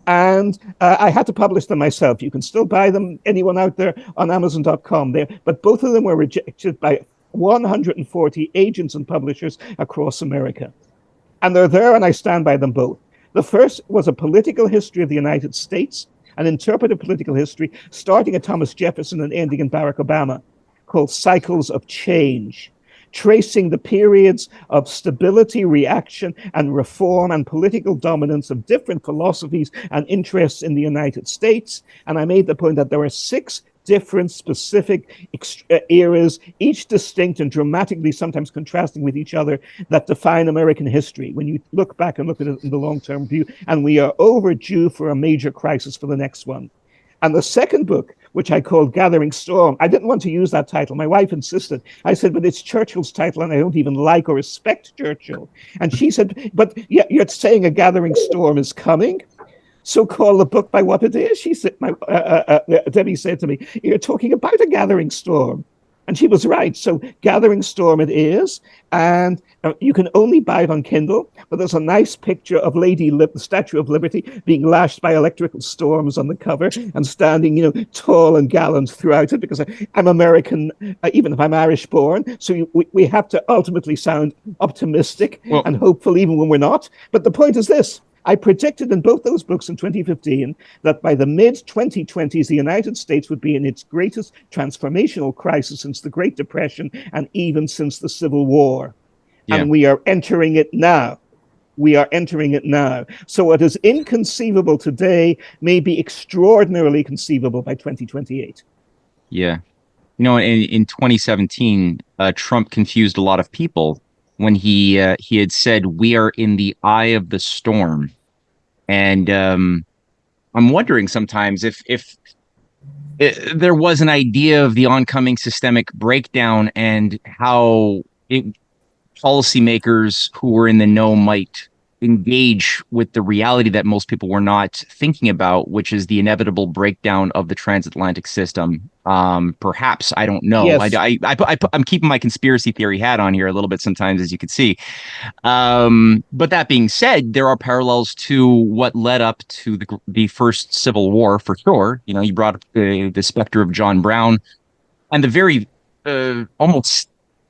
And I had to publish them myself. You can still buy them, anyone out there, on Amazon.com there. But both of them were rejected by 140 agents and publishers across America. And they're there, and I stand by them both. The first was a political history of the United States, an interpretive political history, starting at Thomas Jefferson and ending in Barack Obama, called Cycles of Change, tracing the periods of stability, reaction, and reform and political dominance of different philosophies and interests in the United States. And I made the point that there are 6 different specific eras, each distinct and dramatically sometimes contrasting with each other, that define American history when you look back and look at it in the long-term view. And we are overdue for a major crisis for the next one. And the second book, which I called Gathering Storm, I didn't want to use that title. My wife insisted. I said, but it's Churchill's title, and I don't even like or respect Churchill. And she said, but yeah, you're saying a gathering storm is coming? So call the book by what it is. She said, Debbie said to me, you're talking about a gathering storm. And she was right. So Gathering Storm it is. And you can only buy it on Kindle. But there's a nice picture of the Statue of Liberty, being lashed by electrical storms on the cover and standing, tall and gallant throughout it, because I'm American, even if I'm Irish born. So we have to ultimately sound optimistic and hopeful even when we're not. But the point is this. I predicted in both those books in 2015 that by the mid-2020s, the United States would be in its greatest transformational crisis since the Great Depression and even since the Civil War. Yeah. And we are entering it now. So what is inconceivable today may be extraordinarily conceivable by 2028. Yeah. In 2017, Trump confused a lot of people when he had said, we are in the eye of the storm. And I'm wondering sometimes if there was an idea of the oncoming systemic breakdown and how policymakers who were in the know might engage with the reality that most people were not thinking about, which is the inevitable breakdown of the transatlantic system. Perhaps, I don't know. Yes. I'm keeping my conspiracy theory hat on here a little bit sometimes, as you can see. But that being said, there are parallels to what led up to the first Civil War, for sure. You brought up the specter of John Brown and the very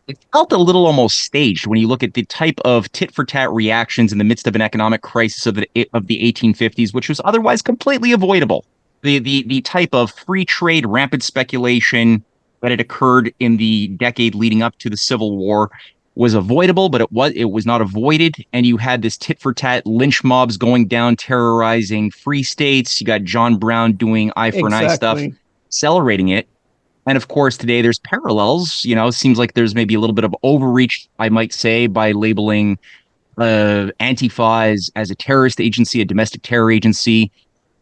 it felt a little almost staged when you look at the type of tit-for-tat reactions in the midst of an economic crisis of the 1850s, which was otherwise completely avoidable. The type of free trade, rampant speculation that had occurred in the decade leading up to the Civil War was avoidable, but it was not avoided. And you had this tit-for-tat lynch mobs going down, terrorizing free states. You got John Brown doing eye for an eye stuff, accelerating it. And of course, today there's parallels. It seems like there's maybe a little bit of overreach, I might say, by labeling Antifa as a terrorist agency, a domestic terror agency,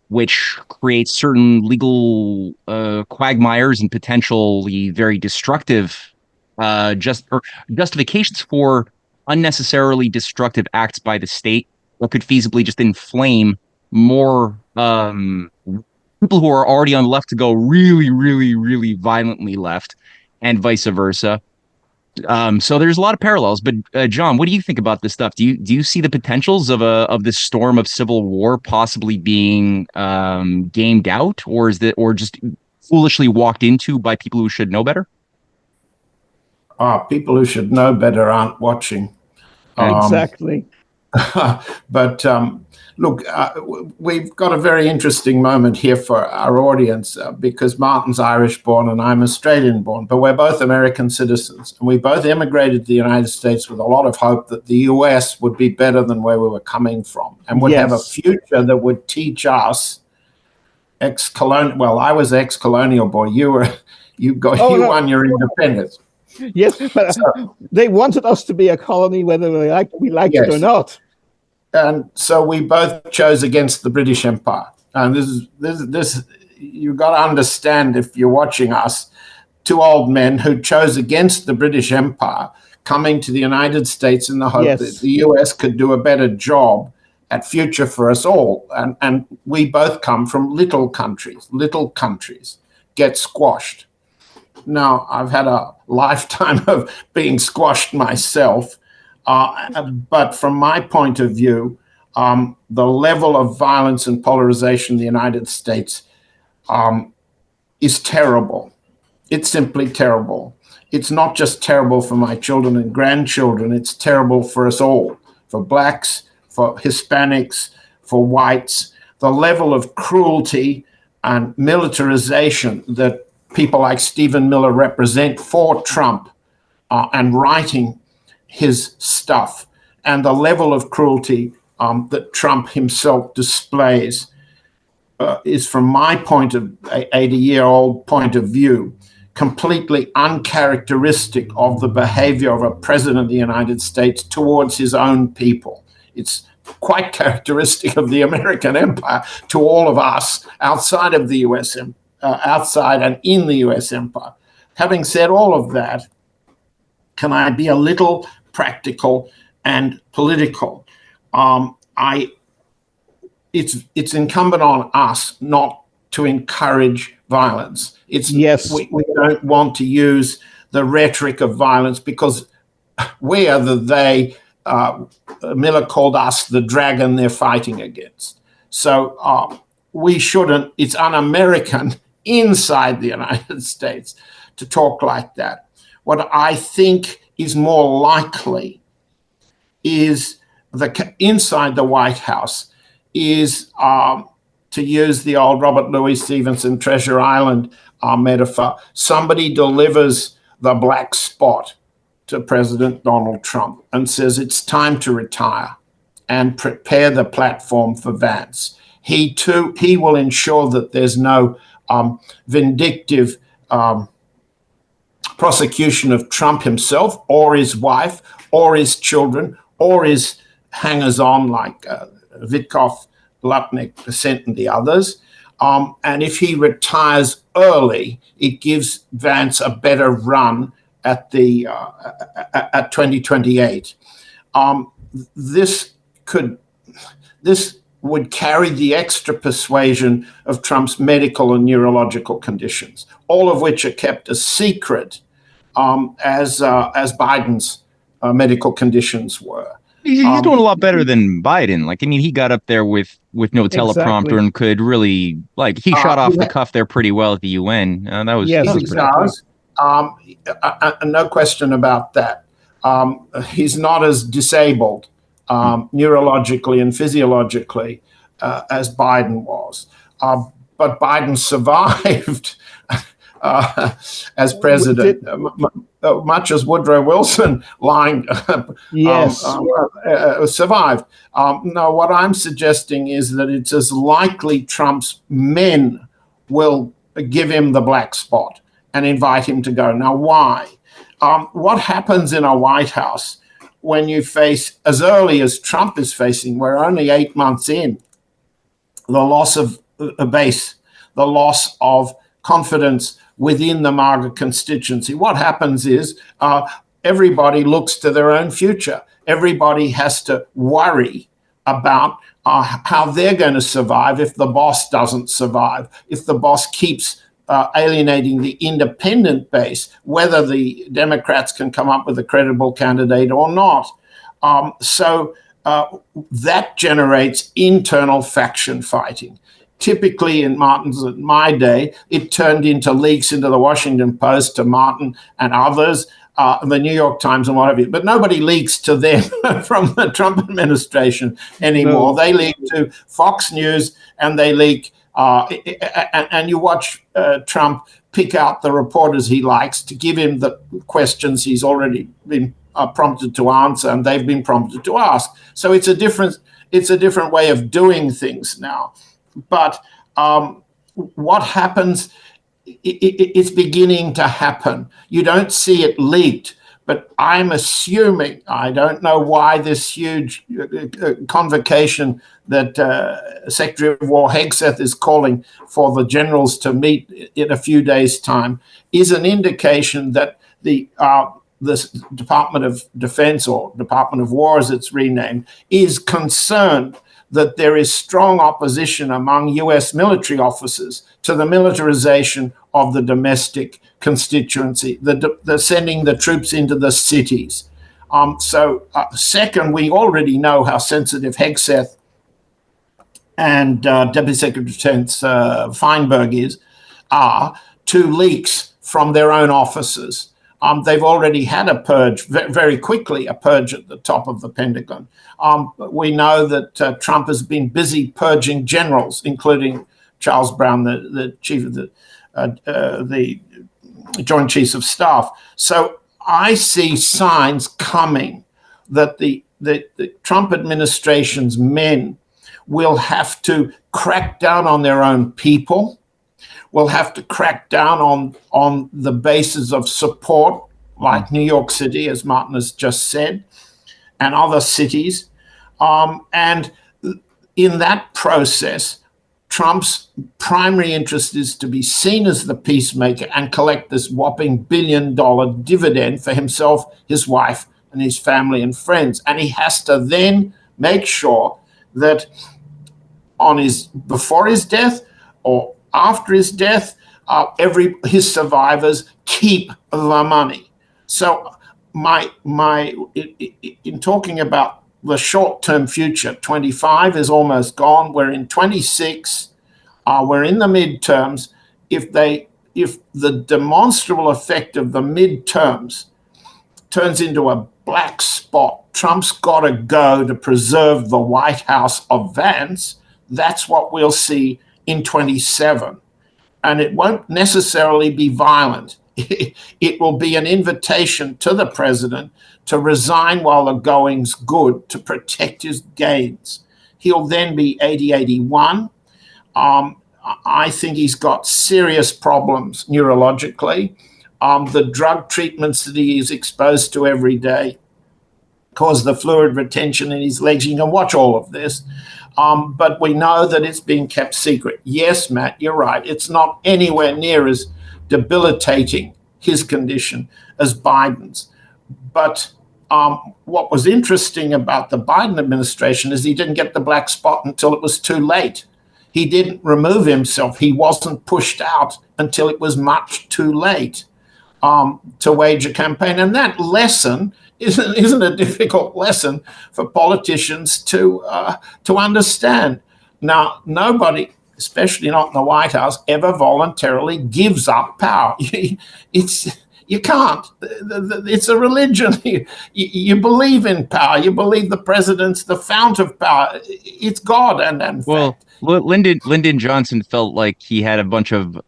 which creates certain legal quagmires and potentially very destructive justifications for unnecessarily destructive acts by the state that could feasibly just inflame more people who are already on the left to go really, really, really violently left, and vice versa. So there's a lot of parallels. But John, what do you think about this stuff? Do you see the potentials of this storm of civil war possibly being gamed out, or just foolishly walked into by people who should know better? People who should know better aren't watching. Exactly. But look, we've got a very interesting moment here for our audience because Martin's Irish-born and I'm Australian-born, but we're both American citizens. And we both immigrated to the United States with a lot of hope that the US would be better than where we were coming from and would have a future that would teach us ex-colonial. Well, I was ex-colonial boy. You won your independence. Yes, but they wanted us to be a colony whether we liked it or not. And so we both chose against the British Empire. And this you've got to understand, if you're watching us, 2 old men who chose against the British Empire, coming to the United States in the hope that the US could do a better job at future for us all. And we both come from little countries get squashed. Now, I've had a lifetime of being squashed myself, but from my point of view, the level of violence and polarization in the United States is terrible. It's simply terrible. It's not just terrible for my children and grandchildren, it's terrible for us all, for blacks, for Hispanics, for whites. The level of cruelty and militarization that people like Stephen Miller represent for Trump and writing his stuff, and the level of cruelty that Trump himself displays is, from my 80-year-old point of view, completely uncharacteristic of the behavior of a president of the United States towards his own people. It's quite characteristic of the American empire to all of us outside of the U.S. Outside and in the U.S. empire. Having said all of that, can I be a little practical and political? It's incumbent on us not to encourage violence. Yes. We don't want to use the rhetoric of violence because we are the they. Miller called us the dragon they're fighting against. So we shouldn't. It's un-American inside the United States to talk like that. What I think is more likely is inside the White House is, to use the old Robert Louis Stevenson Treasure Island metaphor, somebody delivers the black spot to President Donald Trump and says it's time to retire and prepare the platform for Vance. He will ensure that there's no vindictive prosecution of Trump himself or his wife or his children or his hangers-on like Witkoff, Lutnick, Dissent, and the others. And if he retires early, it gives Vance a better run at 2028. This would carry the extra persuasion of Trump's medical and neurological conditions, all of which are kept a secret, as Biden's medical conditions were. He's doing a lot better than Biden. Like, I mean, he got up there with no teleprompter and could really, like, he shot off the cuff there pretty well at the UN. That was yes, he does. No question about that. He's not as disabled neurologically and physiologically as Biden was. But Biden survived as president, much as Woodrow Wilson survived. No, what I'm suggesting is that it's as likely Trump's men will give him the black spot and invite him to go. Now, why? What happens in a White House when you face, as early as Trump is facing, we're only 8 months in, the loss of a base, the loss of confidence within the MAGA constituency? What happens is everybody looks to their own future. Everybody has to worry about how they're going to survive if the boss doesn't survive, if the boss keeps alienating the independent base, whether the Democrats can come up with a credible candidate or not. So that generates internal faction fighting. Typically in my day, it turned into leaks into the Washington Post to Martin and others, the New York Times and what have you. But nobody leaks to them from the Trump administration anymore. No. They leak to Fox News and they leak, and you watch Trump pick out the reporters he likes to give him the questions he's already been prompted to answer and they've been prompted to ask. So it's a different way of doing things now. But what happens, it's beginning to happen. You don't see it leaked, but I'm assuming, I don't know why this huge convocation that Secretary of War Hegseth is calling for the generals to meet in a few days' time is an indication that the Department of Defense, or Department of War as it's renamed, is concerned that there is strong opposition among U.S. military officers to the militarization of the domestic constituency, the sending the troops into the cities. Second, we already know how sensitive Hegseth and Deputy Secretary of Defense Feinberg are to leaks from their own offices. They've already had a purge, very quickly, a purge at the top of the Pentagon. We know that Trump has been busy purging generals, including Charles Brown, the chief of the Joint Chiefs of Staff. So I see signs coming that the Trump administration's men will have to crack down on their own people, will have to crack down on the bases of support, like New York City, as Martin has just said, and other cities. And in that process, Trump's primary interest is to be seen as the peacemaker and collect this whopping $1 billion dividend for himself, his wife, and his family and friends. And he has to then make sure that before his death or after his death, his survivors keep the money. So in talking about the short-term future, 25 is almost gone. We're in 26. We're in the midterms. If the demonstrable effect of the midterms turns into a black spot, Trump's got to go to preserve the White House of Vance. That's what we'll see in 27. And it won't necessarily be violent. It will be an invitation to the president to resign while the going's good, to protect his gains. He'll then be 80, 81. I think he's got serious problems neurologically. The drug treatments that he is exposed to every day cause the fluid retention in his legs. You can watch all of this. But we know that it's being kept secret. Yes, Matt, you're right. It's not anywhere near as debilitating, his condition, as Biden's. But what was interesting about the Biden administration is he didn't get the black spot until it was too late. He didn't remove himself. He wasn't pushed out until it was much too late to wage a campaign. And that lesson isn't a difficult lesson for politicians to understand. Now, nobody, especially not in the White House, ever voluntarily gives up power. You can't. It's a religion. You believe in power. You believe the president's the fount of power. It's God. And well, Lyndon Johnson felt like he had a bunch of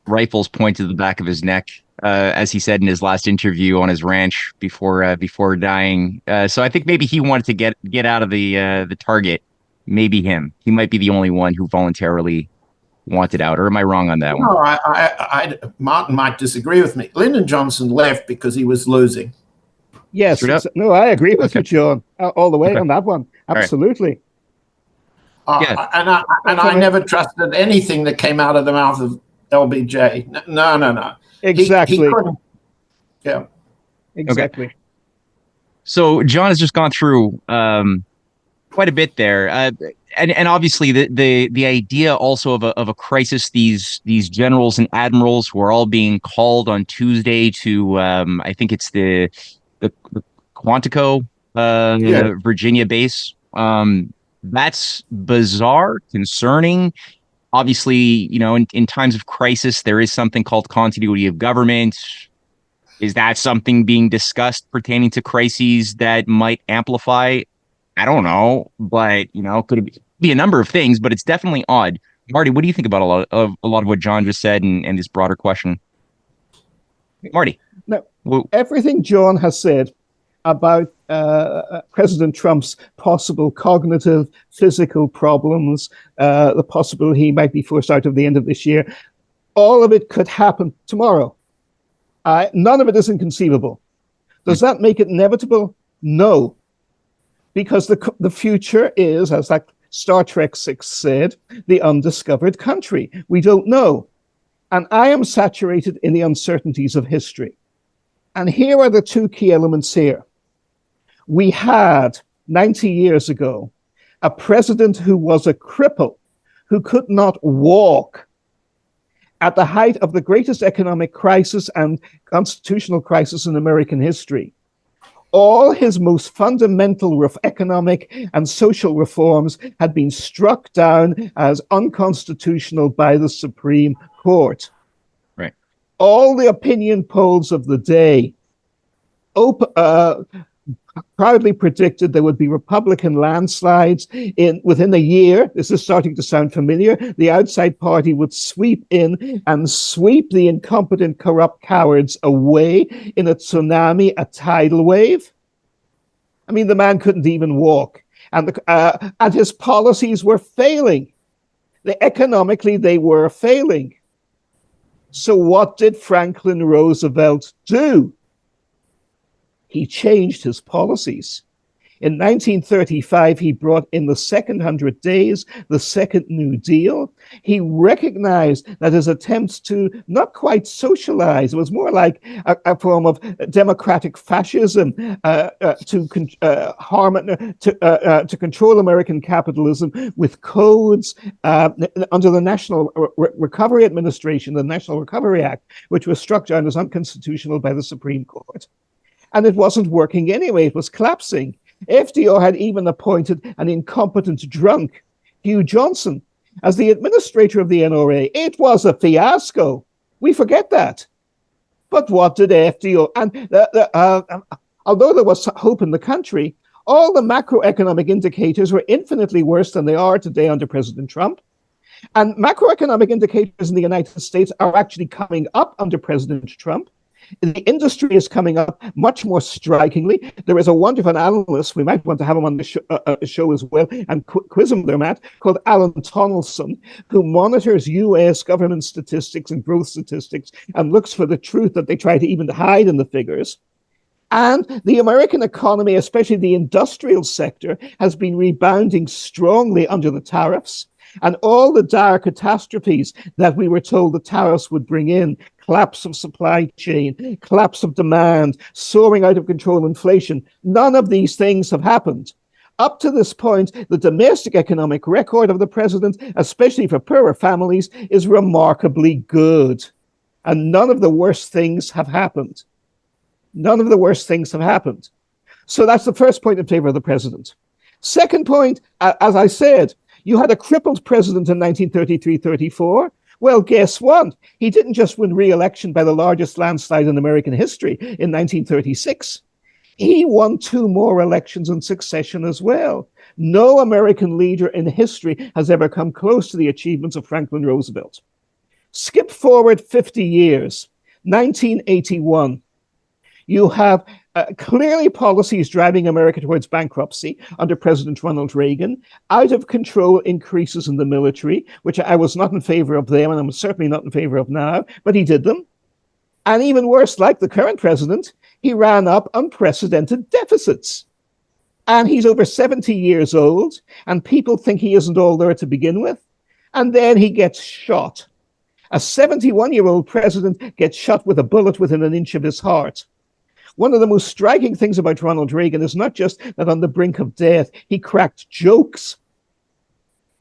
rifles pointed to the back of his neck, as he said in his last interview on his ranch before dying. So I think maybe he wanted to get out of the target. Maybe him. He might be the only one who voluntarily wanted out. Or am I wrong on that one? No, Martin might disagree with me. Lyndon Johnson left because he was losing. Yes. No, I agree with you, John, all the way on that one. Absolutely. I never trusted anything that came out of the mouth of LBJ. No. Exactly. Yeah. Exactly. Okay. So John has just gone through quite a bit there, and obviously the idea also of a crisis. These generals and admirals were all being called on Tuesday to I think it's the Quantico Virginia base. That's bizarre, concerning. Obviously, in times of crisis, there is something called continuity of government. Is that something being discussed pertaining to crises that might amplify? I don't know, but could it be a number of things? But it's definitely odd. Marty, what do you think about a lot of what John just said and this broader question? Marty, no, everything John has said about President Trump's possible cognitive, physical problems, the possibility he might be forced out of the end of this year, all of it could happen tomorrow. None of it is inconceivable. Does that make it inevitable? No. Because the future is, as that Star Trek 6 said, the undiscovered country. We don't know. And I am saturated in the uncertainties of history. And here are the two key elements here. We had 90 years ago a president who was a cripple, who could not walk at the height of the greatest economic crisis and constitutional crisis in American history. All his most fundamental economic and social reforms had been struck down as unconstitutional by the Supreme Court. Right. All the opinion polls of the day proudly predicted there would be Republican landslides within a year. This is starting to sound familiar. The outside party would sweep in and sweep the incompetent, corrupt cowards away in a tsunami, a tidal wave. I mean, the man couldn't even walk, and his policies were failing. Economically, they were failing. So what did Franklin Roosevelt do? He changed his policies. In 1935, he brought in the second 100 days, the second New Deal. He recognized that his attempts to not quite socialize, it was more like a form of democratic fascism to control American capitalism with codes under the National Recovery Administration, the National Recovery Act, which was struck down as unconstitutional by the Supreme Court. And it wasn't working anyway, it was collapsing. FDR had even appointed an incompetent drunk, Hugh Johnson, as the administrator of the NRA. It was a fiasco. We forget that. But what did FDR... And although there was hope in the country, all the macroeconomic indicators were infinitely worse than they are today under President Trump. And macroeconomic indicators in the United States are actually coming up under President Trump. The industry is coming up much more strikingly. There is a wonderful analyst, we might want to have him on the show as well, and quiz him there, Matt, called Alan Tonelson, who monitors U.S. government statistics and growth statistics and looks for the truth that they try to even hide in the figures. And the American economy, especially the industrial sector, has been rebounding strongly under the tariffs. And all the dire catastrophes that we were told the tariffs would bring in, collapse of supply chain, collapse of demand, soaring out of control inflation, none of these things have happened. Up to this point, the domestic economic record of the president, especially for poorer families, is remarkably good. And none of the worst things have happened. None of the worst things have happened. So that's the first point in favor of the president. Second point, as I said, you had a crippled president in 1933-34. Well, guess what? He didn't just win re-election by the largest landslide in American history in 1936. He won 2 more elections in succession as well. No American leader in history has ever come close to the achievements of Franklin Roosevelt. Skip forward 50 years, 1981. You have clearly policies driving America towards bankruptcy under President Ronald Reagan, out of control increases in the military, which I was not in favor of them, and I'm certainly not in favor of now, but he did them. And even worse, like the current president, he ran up unprecedented deficits. And he's over 70 years old, and people think he isn't all there to begin with. And then he gets shot. A 71-year-old president gets shot with a bullet within an inch of his heart. One of the most striking things about Ronald Reagan is not just that on the brink of death, he cracked jokes,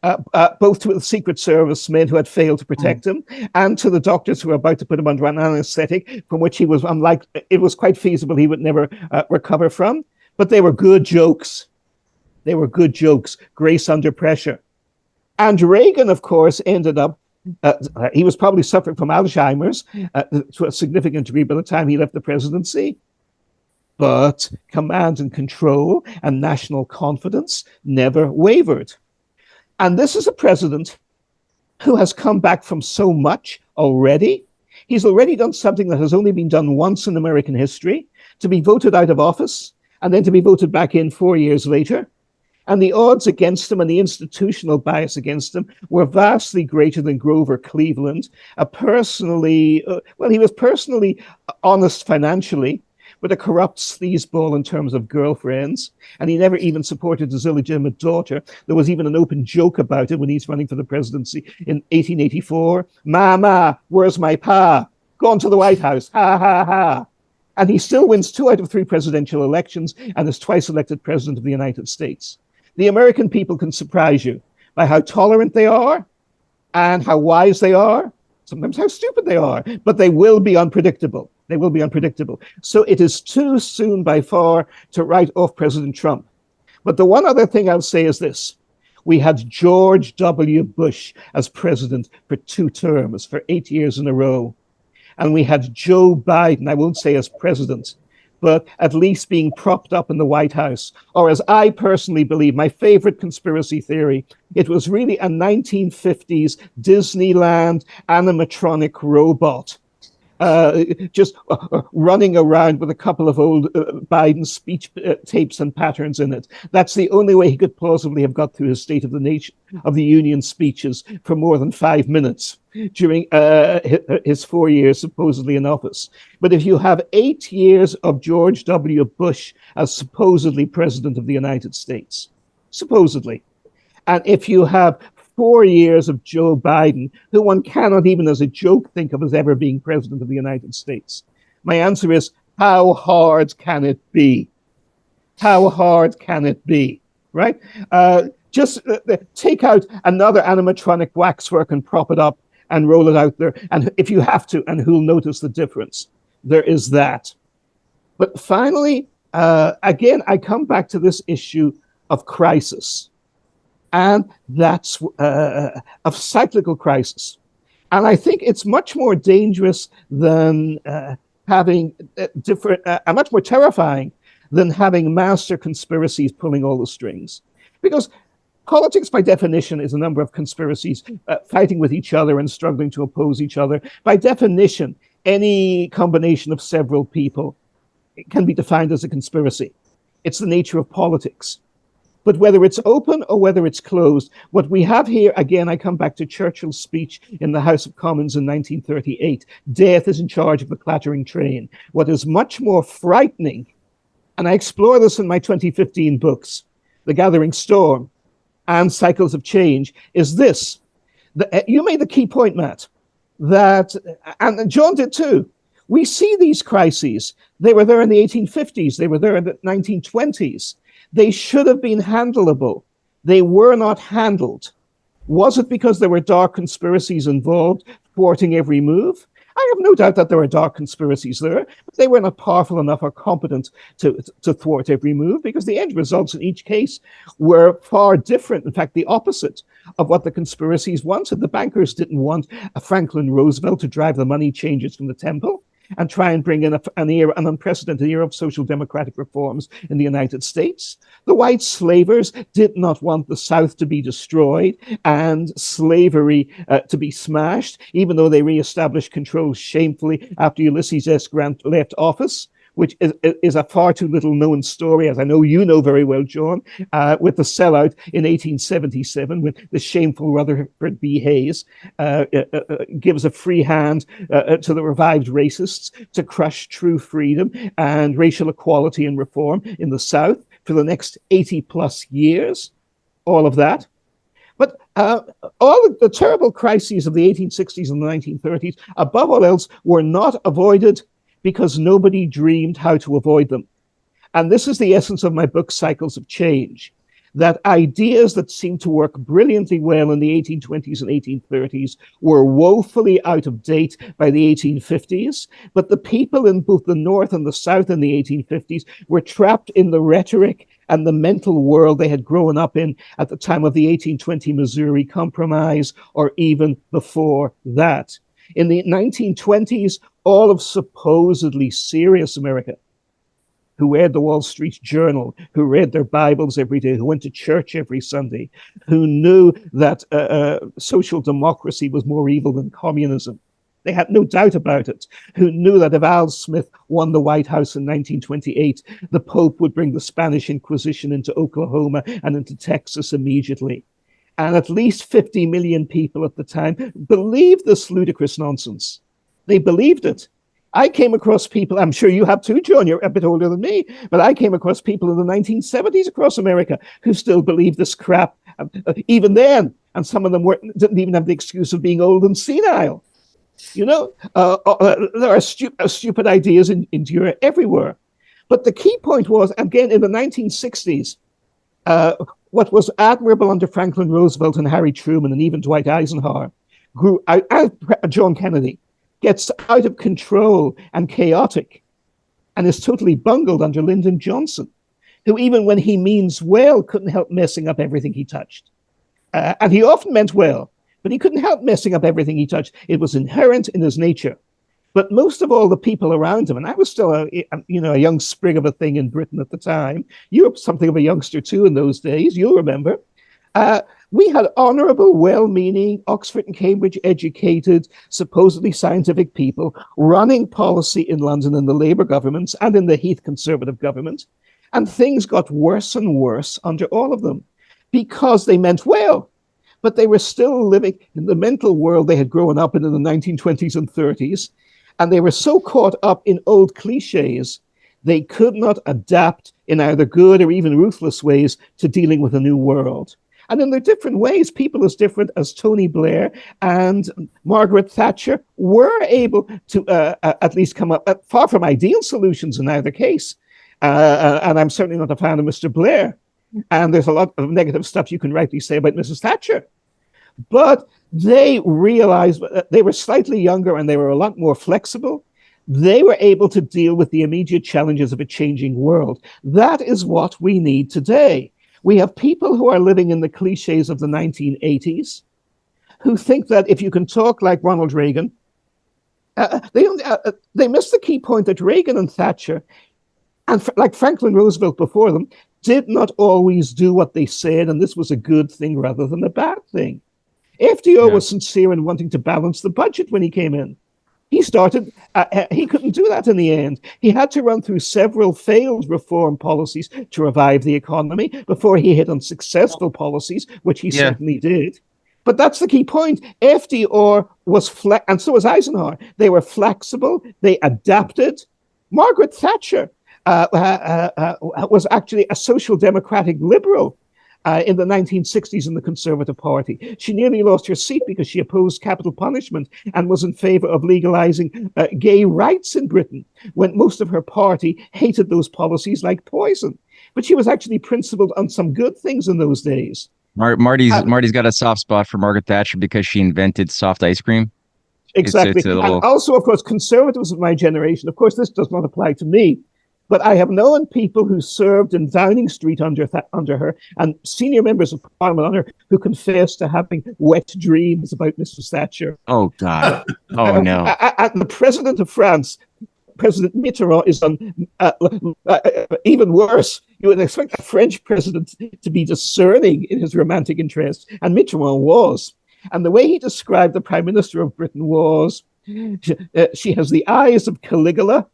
both to the Secret Service men who had failed to protect him and to the doctors who were about to put him under an anesthetic, from which he was it was quite feasible he would never recover from. But they were good jokes. They were good jokes, grace under pressure. And Reagan, of course, ended up he was probably suffering from Alzheimer's to a significant degree by the time he left the presidency. But command and control and national confidence never wavered. And this is a president who has come back from so much already. He's already done something that has only been done once in American history, to be voted out of office and then to be voted back in 4 years later. And the odds against him and the institutional bias against him were vastly greater than Grover Cleveland. He was personally honest financially, but a corrupt sleazeball in terms of girlfriends. And he never even supported his illegitimate daughter. There was even an open joke about it when he's running for the presidency in 1884. Mama, where's my pa? Gone to the White House. Ha, ha, ha. And he still wins 2 out of 3 presidential elections and is twice elected president of the United States. The American people can surprise you by how tolerant they are and how wise they are, sometimes how stupid they are, but they will be unpredictable. They will be unpredictable. So it is too soon by far to write off President Trump. But the one other thing I'll say is this. We had George W. Bush as president for 2 terms, for 8 years in a row. And we had Joe Biden, I won't say as president, but at least being propped up in the White House. Or as I personally believe, my favorite conspiracy theory, it was really a 1950s Disneyland animatronic robot just running around with a couple of old Biden speech tapes and patterns in it. That's the only way he could plausibly have got through his State of the Union speeches for more than 5 minutes during his 4 years supposedly in office. But if you have 8 years of George W. Bush as supposedly president of the United States, supposedly, and if you have 4 years of Joe Biden, who one cannot even as a joke think of as ever being president of the United States, my answer is, how hard can it be? How hard can it be, right? Just take out another animatronic waxwork and prop it up and roll it out there. And if you have to, and who'll notice the difference? There is that. But finally, again, I come back to this issue of crisis. And that's of cyclical crisis. And I think it's much more dangerous than having much more terrifying than having master conspiracies pulling all the strings. Because politics, by definition, is a number of conspiracies fighting with each other and struggling to oppose each other. By definition, any combination of several people can be defined as a conspiracy. It's the nature of politics. But whether it's open or whether it's closed, what we have here, again, I come back to Churchill's speech in the House of Commons in 1938, death is in charge of the clattering train. What is much more frightening, and I explore this in my 2015 books, The Gathering Storm and Cycles of Change, is this. You made the key point, Matt, that, and John did too, we see these crises. They were there in the 1850s. They were there in the 1920s. They should have been handleable. They were not handled. Was it because there were dark conspiracies involved, thwarting every move? I have no doubt that there were dark conspiracies there, but they were not powerful enough or competent to thwart every move, because the end results in each case were far different. In fact, the opposite of what the conspiracies wanted. The bankers didn't want a Franklin Roosevelt to drive the money changers from the temple and try and bring in an unprecedented era of social democratic reforms in the United States. The white slavers did not want the South to be destroyed and slavery to be smashed, even though they reestablished control shamefully after Ulysses S. Grant left office, which is a far too little known story, as I know you know very well, John, with the sellout in 1877, when the shameful Rutherford B. Hayes gives a free hand to the revived racists to crush true freedom and racial equality and reform in the South for the next 80 plus years, all of that. But all of the terrible crises of the 1860s and the 1930s, above all else, were not avoided because nobody dreamed how to avoid them. And this is the essence of my book, Cycles of Change, that ideas that seemed to work brilliantly well in the 1820s and 1830s were woefully out of date by the 1850s. But the people in both the North and the South in the 1850s were trapped in the rhetoric and the mental world they had grown up in at the time of the 1820 Missouri Compromise, or even before that. In the 1920s, all of supposedly serious America, who read the Wall Street Journal, who read their Bibles every day, who went to church every Sunday, who knew that social democracy was more evil than communism. They had no doubt about it, who knew that if Al Smith won the White House in 1928, the Pope would bring the Spanish Inquisition into Oklahoma and into Texas immediately. And at least 50 million people at the time believed this ludicrous nonsense. They believed it. I came across people, I'm sure you have too, John, you're a bit older than me, but I came across people in the 1970s across America who still believed this crap, even then. And some of them didn't even have the excuse of being old and senile. You know, there are stupid ideas endure everywhere. But the key point was, again, in the 1960s, what was admirable under Franklin Roosevelt and Harry Truman and even Dwight Eisenhower grew out, John Kennedy, gets out of control and chaotic and is totally bungled under Lyndon Johnson, who even when he means well, couldn't help messing up everything he touched. And he often meant well, but he couldn't help messing up everything he touched. It was inherent in his nature. But most of all, the people around him, and I was still a young sprig of a thing in Britain at the time. You were something of a youngster too in those days. You'll remember. We had honorable, well-meaning, Oxford and Cambridge educated, supposedly scientific people running policy in London in the Labour governments and in the Heath Conservative government. And things got worse and worse under all of them because they meant well. But they were still living in the mental world they had grown up in the 1920s and 30s. And they were so caught up in old cliches, they could not adapt in either good or even ruthless ways to dealing with a new world. And in their different ways, people as different as Tony Blair and Margaret Thatcher were able to at least come up, far from ideal solutions in either case. And I'm certainly not a fan of Mr. Blair. And there's a lot of negative stuff you can rightly say about Mrs. Thatcher. But they realized they were slightly younger and they were a lot more flexible. They were able to deal with the immediate challenges of a changing world. That is what we need today. We have people who are living in the cliches of the 1980s who think that if you can talk like Ronald Reagan, they miss the key point that Reagan and Thatcher, and like Franklin Roosevelt before them, did not always do what they said, and this was a good thing rather than a bad thing. FDR was sincere in wanting to balance the budget when he came in. He couldn't do that in the end. He had to run through several failed reform policies to revive the economy before he hit on successful policies, which he certainly did. But that's the key point. FDR was and so was Eisenhower. They were flexible. They adapted. Margaret Thatcher was actually a social democratic liberal in the 1960s in the Conservative Party. She nearly lost her seat because she opposed capital punishment and was in favor of legalizing gay rights in Britain, when most of her party hated those policies like poison. But she was actually principled on some good things in those days. Marty's got a soft spot for Margaret Thatcher because she invented soft ice cream. Exactly. It's and also, of course, conservatives of my generation, of course, this does not apply to me, but I have known people who served in Downing Street under her, and senior members of Parliament under her, who confessed to having wet dreams about Mrs. Thatcher. Oh, God. Oh, no. And the president of France, President Mitterrand, is even worse. You would expect a French president to be discerning in his romantic interests, and Mitterrand was. And the way he described the Prime Minister of Britain was, she has the eyes of Caligula,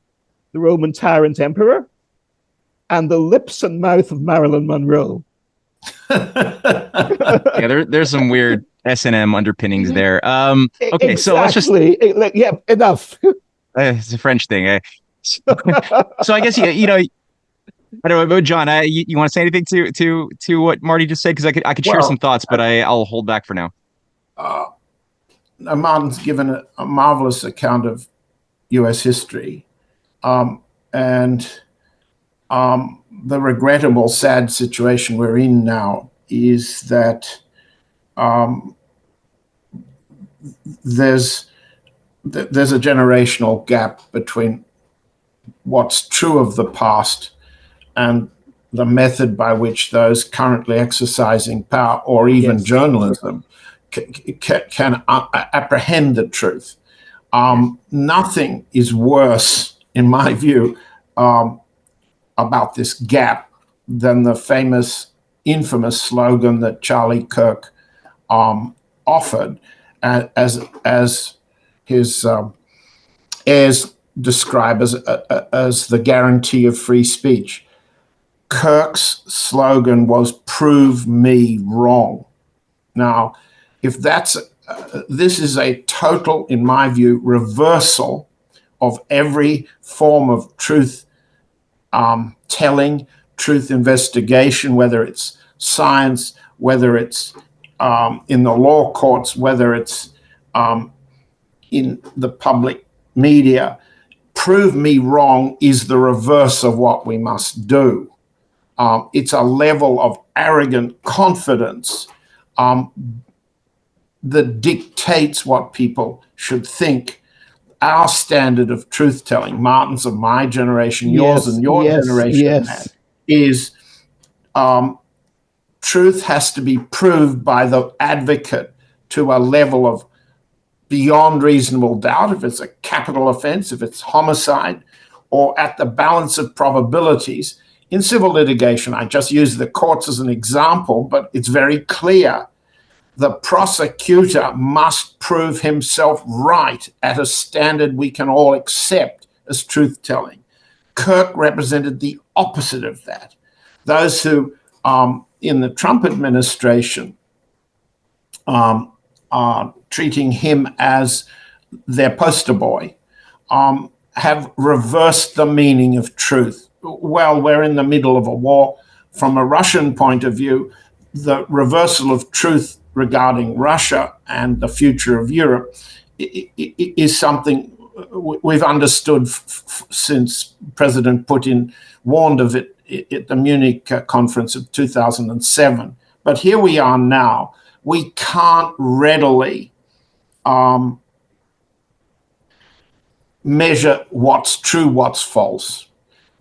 the Roman tyrant emperor, and the lips and mouth of Marilyn Monroe. Yeah, there's some weird S&M underpinnings there. Okay, exactly. So let's just... Yeah, enough. It's a French thing. So I guess, I don't know, John, you want to say anything to what Marty just said? Because I could share some thoughts, but I'll hold back for now. Martin's given a marvelous account of U.S. history. And the regrettable, sad situation we're in now is that there's a generational gap between what's true of the past and the method by which those currently exercising power or even journalism can apprehend the truth. Nothing is worse, in my view, about this gap than the infamous slogan that Charlie Kirk offered as his heirs describe as the guarantee of free speech. Kirk's slogan was "Prove me wrong." Now, if this is a total, in my view, reversal of every form of truth telling, truth investigation, whether it's science, whether it's in the law courts, whether it's in the public media. Prove me wrong is the reverse of what we must do. It's a level of arrogant confidence that dictates what people should think. our standard of truth-telling, Martin's of my generation, yours and your generation, Matt, is truth has to be proved by the advocate to a level of beyond reasonable doubt, if it's a capital offense, if it's homicide, or at the balance of probabilities. In civil litigation, I just use the courts as an example, but it's very clear. The prosecutor must prove himself right at a standard we can all accept as truth-telling. Kirk represented the opposite of that. Those who, in the Trump administration, are treating him as their poster boy, have reversed the meaning of truth. Well, we're in the middle of a war. From a Russian point of view, the reversal of truth regarding Russia and the future of Europe is something we've understood since President Putin warned of it at the Munich conference of 2007. But here we are now. We can't readily measure what's true, what's false.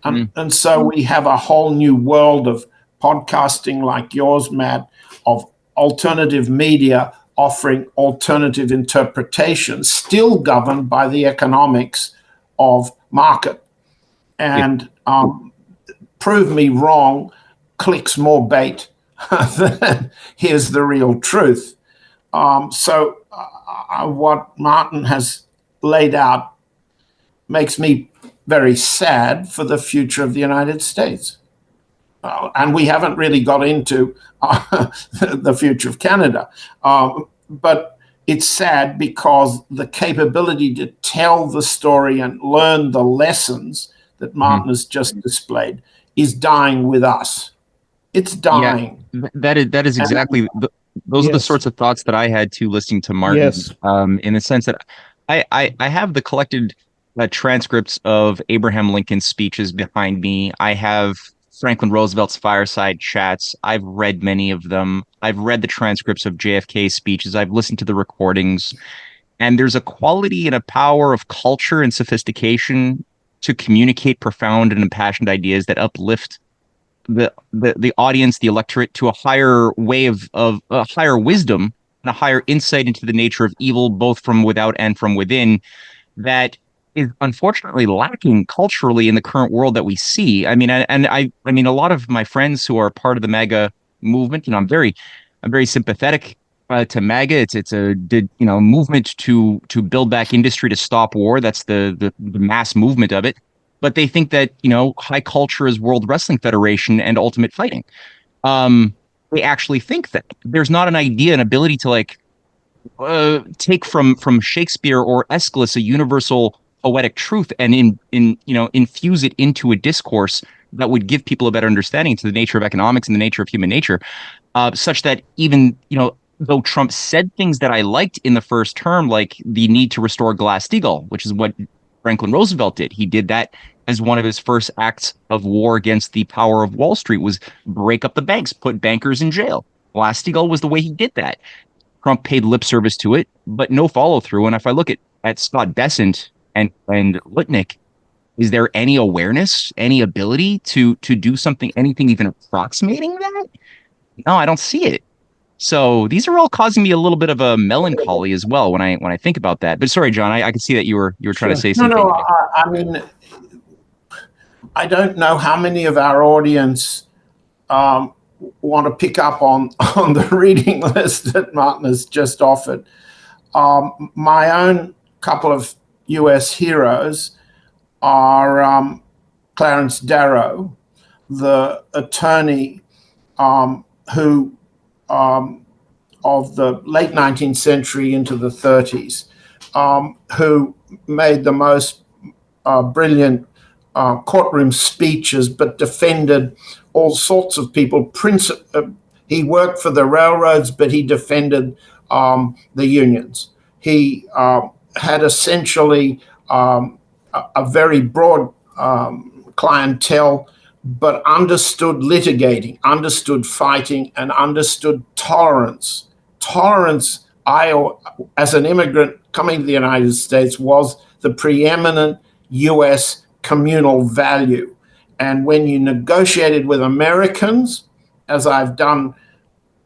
And so we have a whole new world of podcasting like yours, Matt, of alternative media offering alternative interpretations, still governed by the economics of market. And prove me wrong, clicks more bait than here's the real truth. So what Martin has laid out makes me very sad for the future of the United States. And we haven't really got into the future of Canada. But it's sad because the capability to tell the story and learn the lessons that Martin has just displayed is dying with us. It's dying. Yeah, that is exactly, those are the sorts of thoughts that I had too listening to Martin, in the sense that I have the collected transcripts of Abraham Lincoln's speeches behind me. I have Franklin Roosevelt's fireside chats. I've read many of them. I've read the transcripts of JFK's speeches. I've listened to the recordings. And there's a quality and a power of culture and sophistication to communicate profound and impassioned ideas that uplift the audience, the electorate, to a higher way of a higher wisdom and a higher insight into the nature of evil, both from without and from within, that is unfortunately lacking culturally in the current world that we see. I mean, I mean, a lot of my friends who are part of the MAGA movement, I'm very sympathetic to MAGA. It's a movement to build back industry to stop war. That's the mass movement of it. But they think that high culture is World Wrestling Federation and Ultimate Fighting. They actually think that there's not an idea, an ability to take from Shakespeare or Aeschylus a universal poetic truth and infuse it into a discourse that would give people a better understanding to the nature of economics and the nature of human nature, such that even though Trump said things that I liked in the first term, like the need to restore Glass-Steagall, which is what Franklin Roosevelt did. He did that as one of his first acts of war against the power of Wall Street, was break up the banks, put bankers in jail. Glass-Steagall was the way he did that. Trump paid lip service to it, but no follow through. And if I look at Scott Bessent and Lutnick, is there any awareness, any ability to do something, anything even approximating that? No, I don't see it. So these are all causing me a little bit of a melancholy as well when I think about that. But sorry, John, I can see that you were trying to say something. No, I mean, I don't know how many of our audience want to pick up on the reading list that Martin has just offered. My own couple of U.S. heroes are Clarence Darrow, the attorney who of the late 19th century into the 30s, who made the most brilliant courtroom speeches, but defended all sorts of people. He worked for the railroads, but he defended the unions. He had essentially a very broad clientele, but understood litigating, understood fighting, and understood tolerance. Tolerance, as an immigrant coming to the United States, was the preeminent US communal value. And when you negotiated with Americans, as I've done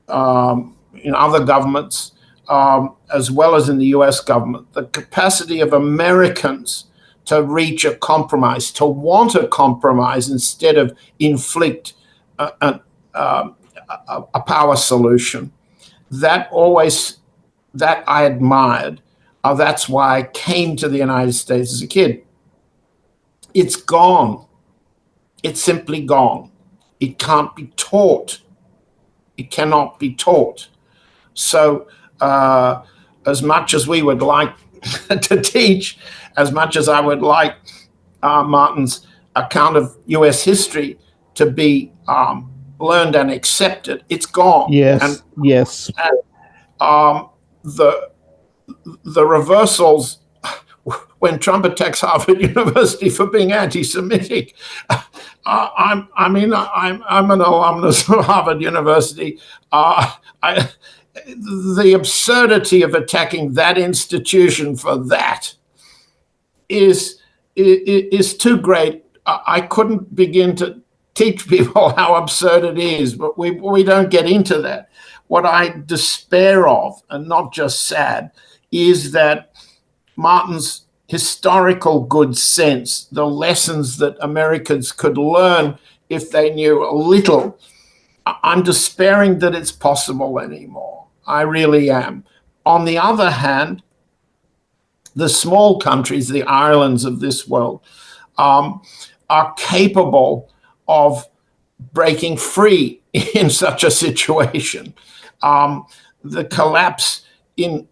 in other governments, as well as in the US government, the capacity of Americans to reach a compromise, to want a compromise instead of inflict a power solution, that I admired. That's why I came to the United States as a kid. It's gone. It's simply gone. It can't be taught. It cannot be taught. So as much as we would like to teach, as much as I would like Martin's account of US history to be learned and accepted, it's gone. Yes, yes. And, the reversals when Trump attacks Harvard University for being anti-Semitic. I'm an alumnus of Harvard University. The absurdity of attacking that institution for that is too great. I couldn't begin to teach people how absurd it is, but we don't get into that. What I despair of, and not just sad, is that Martin's historical good sense, the lessons that Americans could learn if they knew a little, I'm despairing that it's possible anymore. I really am. On the other hand, the small countries, the Irelands of this world, are capable of breaking free in such a situation. The collapse in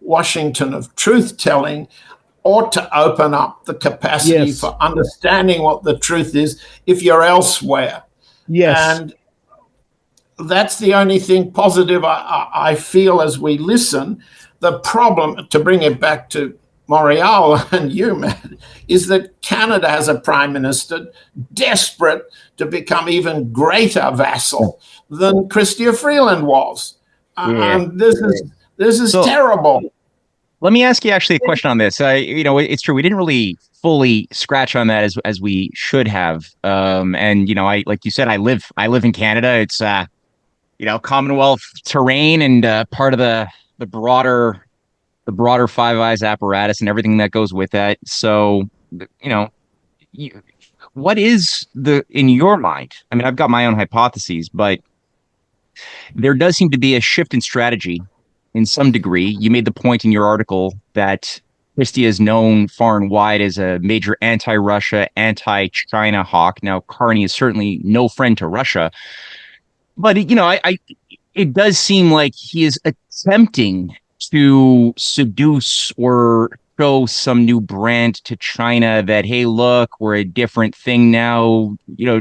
Washington of truth-telling ought to open up the capacity for understanding what the truth is if you're elsewhere. Yes. And that's the only thing positive I feel as we listen. The problem, to bring it back to Montreal and you, Matt, is that Canada has a prime minister desperate to become even greater vassal than Chrystia Freeland was. And this is terrible. Let me ask you actually a question on this. It's true we didn't really fully scratch on that as we should have. And I like you said, I live in Canada. It's Commonwealth terrain and part of the broader Five Eyes apparatus and everything that goes with that. So what is in your mind? I mean, I've got my own hypotheses, but there does seem to be a shift in strategy in some degree. You made the point in your article that Chrystia is known far and wide as a major anti-Russia, anti-China hawk. Now, Carney is certainly no friend to Russia, but it does seem like he is attempting to seduce or show some new brand to China that, hey, look, we're a different thing now.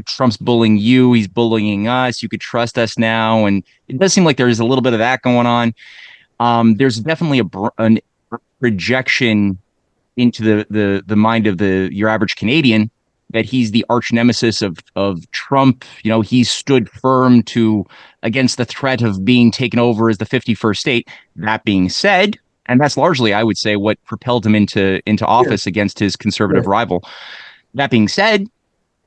Trump's bullying you. He's bullying us. You could trust us now. And it does seem like there's a little bit of that going on. There's definitely a projection into the mind of your average Canadian that he's the arch nemesis of Trump. He's stood firm against the threat of being taken over as the 51st state. That being said, and that's largely, I would say, what propelled him into office against his conservative rival. That being said,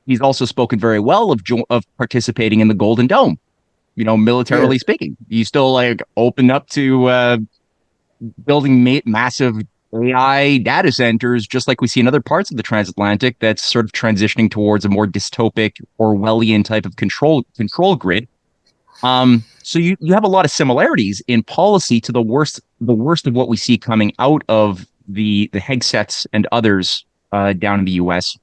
he's also spoken very well of participating in the Golden Dome. Militarily speaking, you still open up to building massive AI data centers, just like we see in other parts of the transatlantic. That's sort of transitioning towards a more dystopic Orwellian type of control grid. So you have a lot of similarities in policy to the worst of what we see coming out of the Hegseths and others down in the U.S.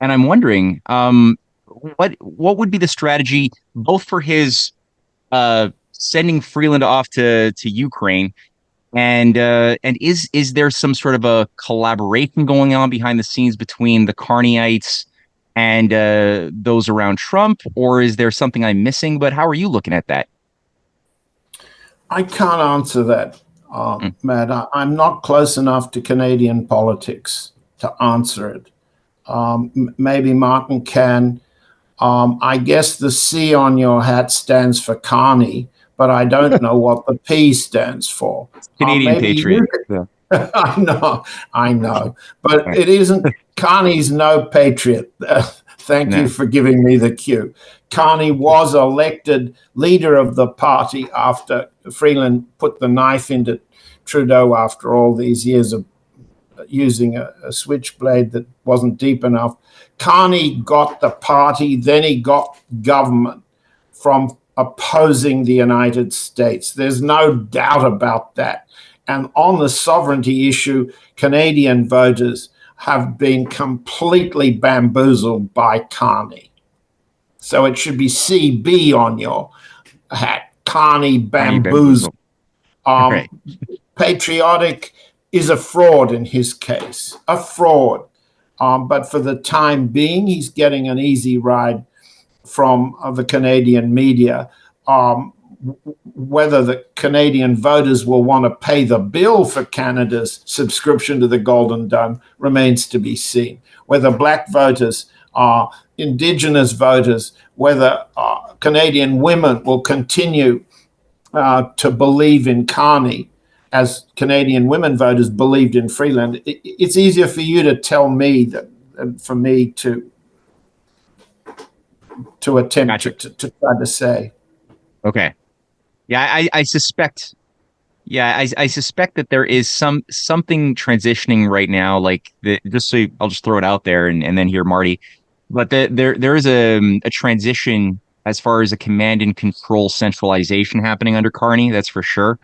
And I'm wondering, what would be the strategy both for his sending Freeland off to Ukraine, and is there some sort of a collaboration going on behind the scenes between the Carneyites and those around Trump, or is there something I'm missing? But how are you looking at that? I can't answer that, Matt. I'm not close enough to Canadian politics to answer it. Maybe Martin can. I guess the C on your hat stands for Carney, but I don't know what the P stands for. Canadian Patriot. I know, but Right. it isn't. Carney's no patriot. Thank you No. for giving me the cue. Carney was elected leader of the party after Freeland put the knife into Trudeau after all these years of using a switchblade that wasn't deep enough. Carney got the party, then he got government from opposing the United States. There's no doubt about that. And on the sovereignty issue, Canadian voters have been completely bamboozled by Carney. So it should be CB on your hat. Carney Carney bamboozled. bamboozle. Right. Patriotic is a fraud in his case, a fraud. But for the time being, he's getting an easy ride from the Canadian media. Whether the Canadian voters will want to pay the bill for Canada's subscription to the Golden Dome remains to be seen. Whether black voters are Indigenous voters, whether Canadian women will continue to believe in Carney as Canadian women voters believed in Freeland. It's easier for you to tell me than for me to attempt Gotcha. to try to say. Okay. Yeah, I suspect. Yeah, I suspect that there is something transitioning right now. Like just so I'll just throw it out there and then hear Marty. But there is a transition as far as a command and control centralization happening under Carney. That's for sure.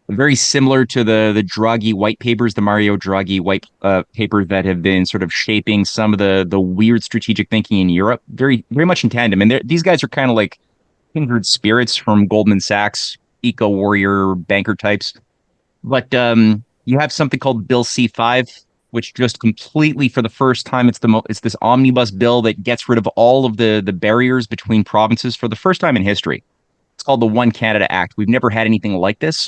Very similar to the Draghi white papers, the Mario Draghi white papers that have been sort of shaping some of the weird strategic thinking in Europe. Very much in tandem. And these guys are kind of like kindred spirits from Goldman Sachs, eco warrior banker types. But you have something called Bill C5, which just completely, for the first time, it's this omnibus bill that gets rid of all of the barriers between provinces for the first time in history. It's called the One Canada Act. We've never had anything like this.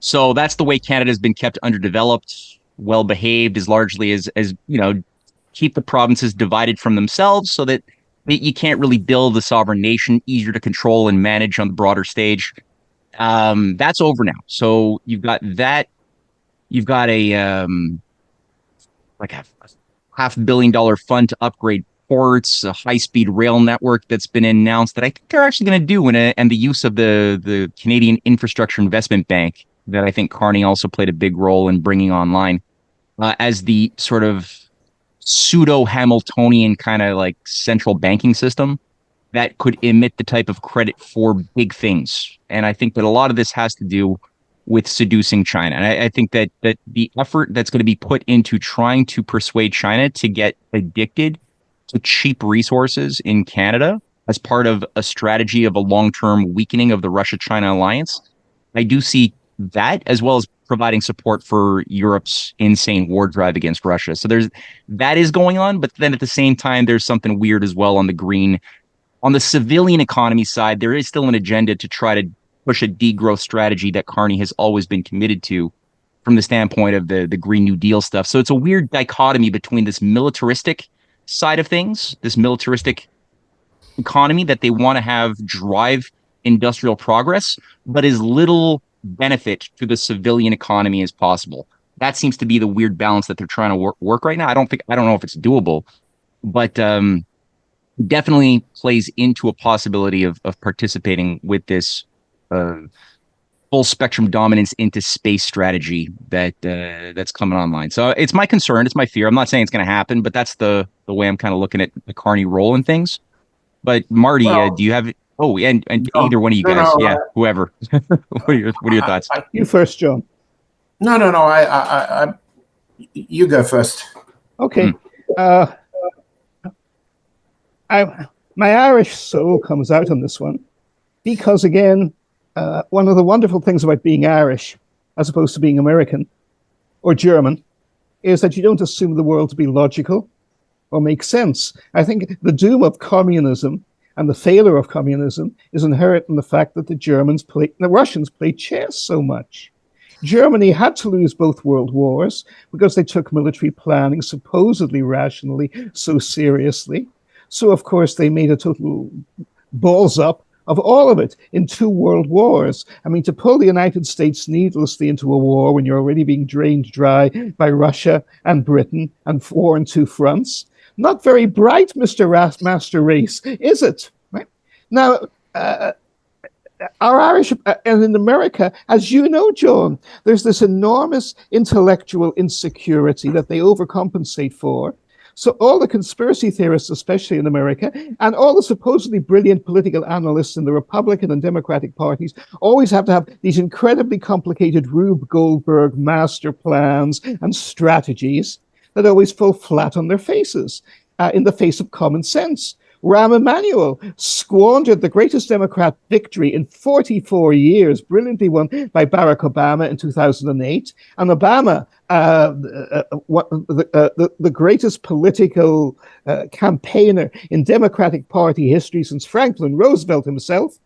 So that's the way Canada has been kept underdeveloped, well behaved, as largely as keep the provinces divided from themselves, so that you can't really build a sovereign nation, easier to control and manage on the broader stage. That's over now. So you've got that. You've got a like a $500 million fund to upgrade ports, a high-speed rail network that's been announced that I think they're actually going to do, and the use of the Canadian Infrastructure Investment Bank that I think Carney also played a big role in bringing online as the sort of pseudo-Hamiltonian kind of like central banking system that could emit the type of credit for big things. And I think that a lot of this has to do with seducing China. And I think that the effort that's going to be put into trying to persuade China to get addicted to cheap resources in Canada as part of a strategy of a long-term weakening of the Russia-China alliance, I do see that, as well as providing support for Europe's insane war drive against Russia. So that is going on, but then at the same time, there's something weird as well on the civilian economy side. There is still an agenda to try to push a degrowth strategy that Carney has always been committed to from the standpoint of the Green New Deal stuff. So it's a weird dichotomy between this militaristic side of things, this militaristic economy that they want to have drive industrial progress, but as little benefit to the civilian economy as possible. That seems to be the weird balance that they're trying to work right now. I don't know if it's doable, but definitely plays into a possibility of participating with this full spectrum dominance into space strategy that's coming online. So it's my concern, it's my fear. I'm not saying it's going to happen, but that's the way I'm kind of looking at the Carney role in things. But Marty, Well, do you have? Oh, and no, either one of you no, guys, no, yeah, whoever. What are your thoughts? You first, John. No. You go first. Okay. My Irish soul comes out on this one because, again, one of the wonderful things about being Irish, as opposed to being American or German, is that you don't assume the world to be logical or make sense. I think the doom of communism and the failure of communism is inherent in the fact that the Russians play chess so much. Germany had to lose both world wars because they took military planning supposedly rationally so seriously. So, of course, they made a total balls up of all of it in 2 world wars. I mean, to pull the United States needlessly into a war when you're already being drained dry by Russia and Britain and war on 2 fronts, not very bright, Mr. Master Race, is it? Right? Now, our Irish, and in America, as you know, John, there's this enormous intellectual insecurity that they overcompensate for. So all the conspiracy theorists, especially in America, and all the supposedly brilliant political analysts in the Republican and Democratic parties always have to have these incredibly complicated Rube Goldberg master plans and strategies that always fall flat on their faces in the face of common sense. Rahm Emanuel squandered the greatest Democrat victory in 44 years, brilliantly won by Barack Obama in 2008. And Obama, the greatest political campaigner in Democratic Party history since Franklin Roosevelt himself.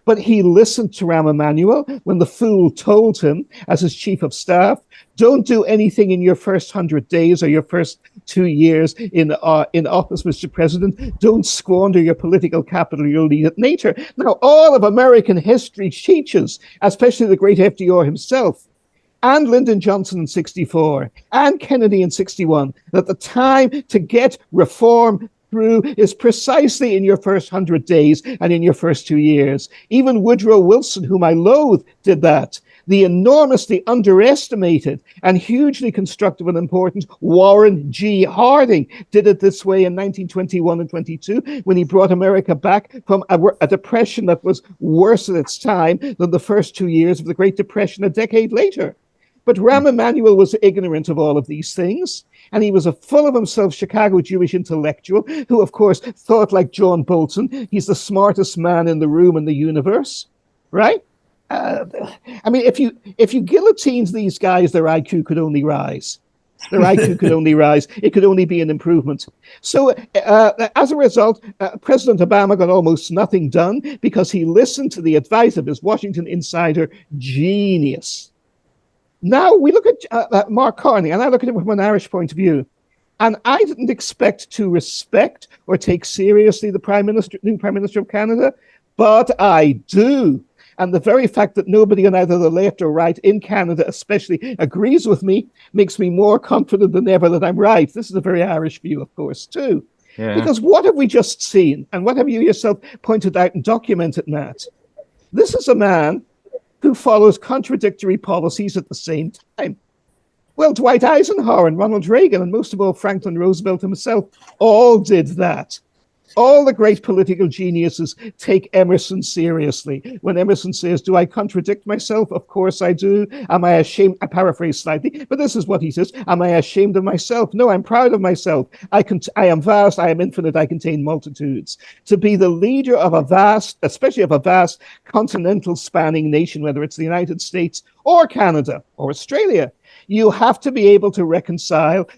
But he listened to Rahm Emanuel when the fool told him, as his chief of staff, don't do anything in your first 100 days or your first 2 years in office, Mr. President. Don't squander your political capital. You'll need it later. Now, all of American history teaches, especially the great FDR himself, and Lyndon Johnson in 64, and Kennedy in 61, that the time to get reform through is precisely in your first 100 days and in your first 2 years. Even Woodrow Wilson, whom I loathe, did that. The enormously underestimated and hugely constructive and important Warren G. Harding did it this way in 1921 and 22 when he brought America back from a depression that was worse at its time than the first 2 years of the Great Depression a decade later. But Rahm Emanuel was ignorant of all of these things. And he was a full of himself Chicago Jewish intellectual who, of course, thought like John Bolton. He's the smartest man in the room in the universe, right? I mean, if you guillotines these guys, their IQ could only rise. Their IQ could only rise. It could only be an improvement. So as a result, President Obama got almost nothing done because he listened to the advice of his Washington insider genius. Now we look at Mark Carney, and I look at it from an Irish point of view. And I didn't expect to respect or take seriously the new Prime Minister of Canada, but I do. And the very fact that nobody on either the left or right in Canada especially agrees with me makes me more confident than ever that I'm right. This is a very Irish view, of course, too. Yeah. Because what have we just seen? And what have you yourself pointed out and documented, Matt? This is a man who follows contradictory policies at the same time. Well, Dwight Eisenhower and Ronald Reagan, and most of all Franklin Roosevelt himself, all did that. All the great political geniuses take Emerson seriously. When Emerson says, do I contradict myself? Of course I do. Am I ashamed? I paraphrase slightly, but this is what he says. Am I ashamed of myself? No, I'm proud of myself. I am vast, I am infinite, I contain multitudes. To be the leader of a vast, especially of a vast continental spanning nation, whether it's the United States or Canada or Australia, you have to be able to reconcile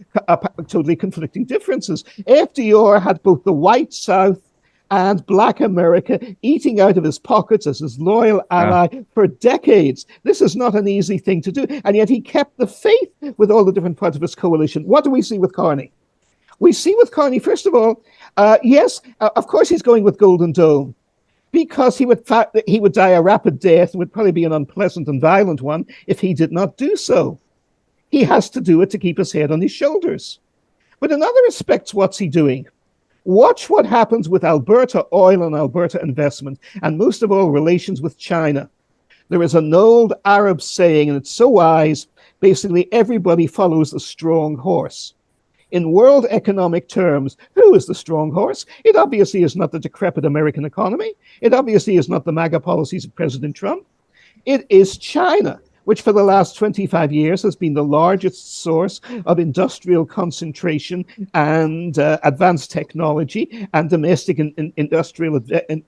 totally conflicting differences. FDR had both the white South and black America eating out of his pockets as his loyal ally for decades. This is not an easy thing to do. And yet he kept the faith with all the different parts of his coalition. What do we see with Carney? We see with Carney, first of all, yes, of course he's going with Golden Dome, because he would die a rapid death and would probably be an unpleasant and violent one if he did not do so. He has to do it to keep his head on his shoulders. But in other respects, what's he doing? Watch what happens with Alberta oil and Alberta investment, and most of all, relations with China. There is an old Arab saying, and it's so wise, basically everybody follows the strong horse. In world economic terms, who is the strong horse? It obviously is not the decrepit American economy. It obviously is not the MAGA policies of President Trump. It is China, which for the last 25 years has been the largest source of industrial concentration and advanced technology and domestic and industrial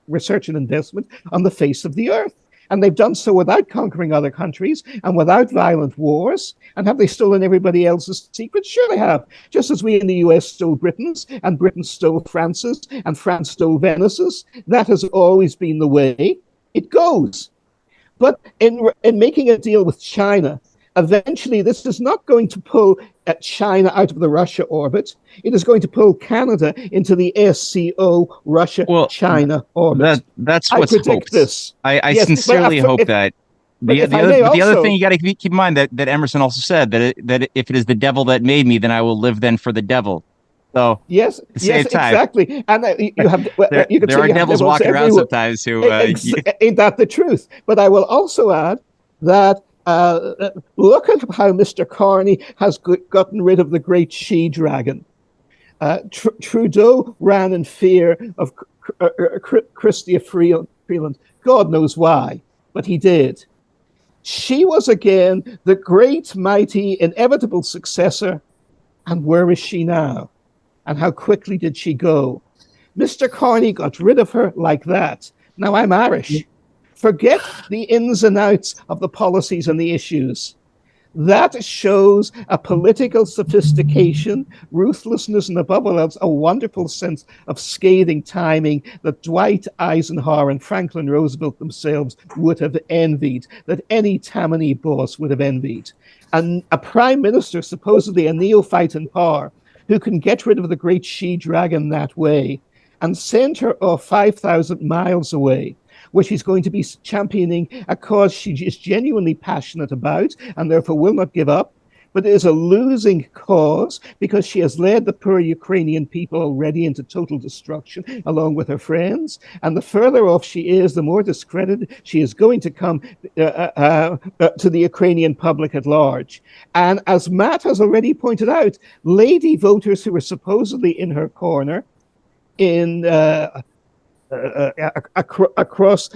research and investment on the face of the earth. And they've done so without conquering other countries and without violent wars. And have they stolen everybody else's secrets? Sure they have. Just as we in the US stole Britain's, and Britain stole France's, and France stole Venice's. That has always been the way it goes. But in making a deal with China, eventually this is not going to pull China out of the Russia orbit. It is going to pull Canada into the SCO Russia-China orbit. That's I what's predict hoped. this. I Yes, sincerely hope that. The other thing you got to keep in mind that Emerson also said that if it is the devil that made me, then I will live then for the devil. So yes, to yes, save time, exactly. And you have you could there say are you have devils devils walking around everywhere. sometimes who Ain't that the truth? But I will also add that look at how Mr. Carney has gotten rid of the great she-dragon. Trudeau ran in fear of Chrystia Freeland. God knows why, but he did. She was again the great, mighty, inevitable successor. And where is she now? And how quickly did she go? Mr. Carney got rid of her like that. Now I'm Irish. Forget the ins and outs of the policies and the issues. That shows a political sophistication, ruthlessness, and above all else, a wonderful sense of scathing timing that Dwight Eisenhower and Franklin Roosevelt themselves would have envied, that any Tammany boss would have envied. And a prime minister, supposedly a neophyte in power, who can get rid of the great she-dragon that way and send her off 5,000 miles away, where she's going to be championing a cause she is genuinely passionate about and therefore will not give up, but it is a losing cause because she has led the poor Ukrainian people already into total destruction along with her friends. And the further off she is, the more discredited she is going to come to the Ukrainian public at large. And as Matt has already pointed out, lady voters who were supposedly in her corner in across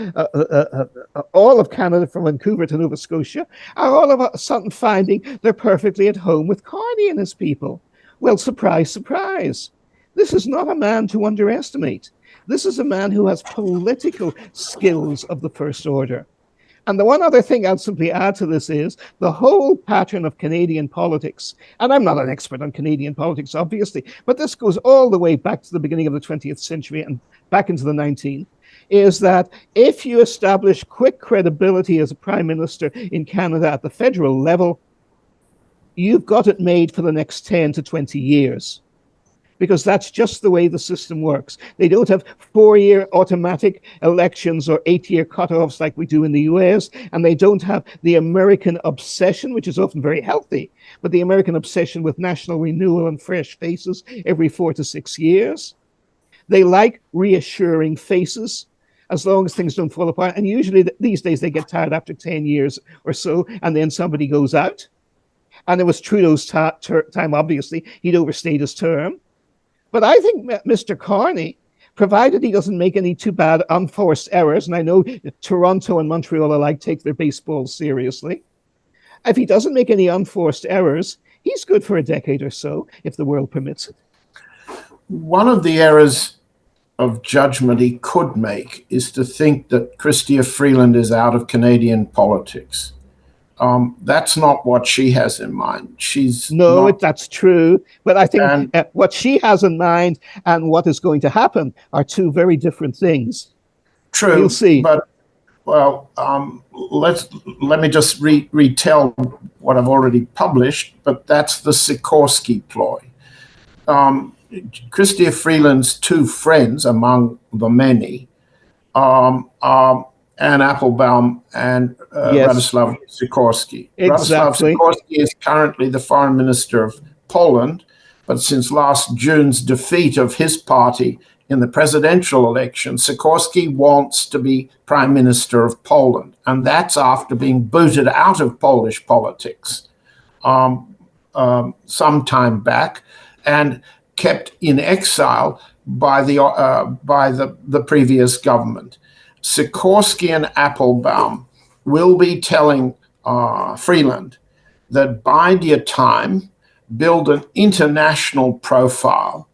all of Canada from Vancouver to Nova Scotia are all of a sudden finding they're perfectly at home with Carney and his people. Well, surprise, surprise. This is not a man to underestimate. This is a man who has political skills of the first order. And the one other thing I'll simply add to this is the whole pattern of Canadian politics, and I'm not an expert on Canadian politics, obviously, but this goes all the way back to the beginning of the 20th century and back into the 19th, is that if you establish quick credibility as a prime minister in Canada at the federal level, you've got it made for the next 10 to 20 years. Because that's just the way the system works. They don't have 4-year automatic elections or 8-year cutoffs like we do in the US, and they don't have the American obsession, which is often very healthy, but the American obsession with national renewal and fresh faces every 4 to 6 years. They like reassuring faces as long as things don't fall apart. And usually these days they get tired after 10 years or so, and then somebody goes out. And it was Trudeau's time, obviously. He'd overstayed his term. But I think Mr. Carney, provided he doesn't make any too bad unforced errors, and I know Toronto and Montreal alike take their baseball seriously, if he doesn't make any unforced errors, he's good for a decade or so, if the world permits it. One of the errors of judgment he could make is to think that Chrystia Freeland is out of Canadian politics. That's not what she has in mind. That's true. But I think what she has in mind and what is going to happen are two very different things. True. You'll see. But let me just retell what I've already published. But that's the Sikorsky ploy. Chrystia Freeland's two friends, among the many, are Anne Applebaum and Radoslaw Sikorski. Exactly. Radoslaw Sikorski is currently the foreign minister of Poland, but since last June's defeat of his party in the presidential election, Sikorski wants to be prime minister of Poland, and that's after being booted out of Polish politics some time back and kept in exile by the previous government. Sikorsky and Applebaum will be telling Freeland that bide your time, build an international profile,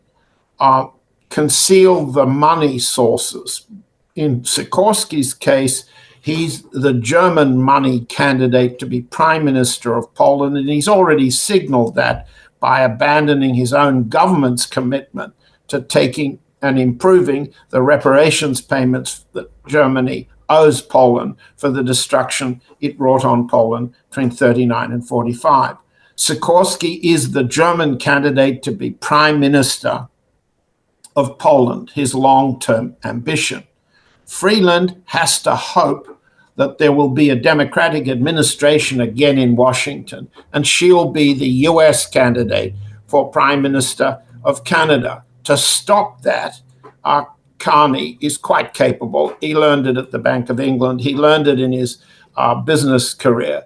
conceal the money sources. In Sikorsky's case, he's the German money candidate to be prime minister of Poland, and he's already signaled that by abandoning his own government's commitment to taking and improving the reparations payments that Germany owes Poland for the destruction it wrought on Poland between 39 and 45. Sikorski is the German candidate to be prime minister of Poland, his long-term ambition. Freeland has to hope that there will be a Democratic administration again in Washington, and she'll be the US candidate for Prime Minister of Canada. To stop that, Carney is quite capable. He learned it at the Bank of England. He learned it in his business career.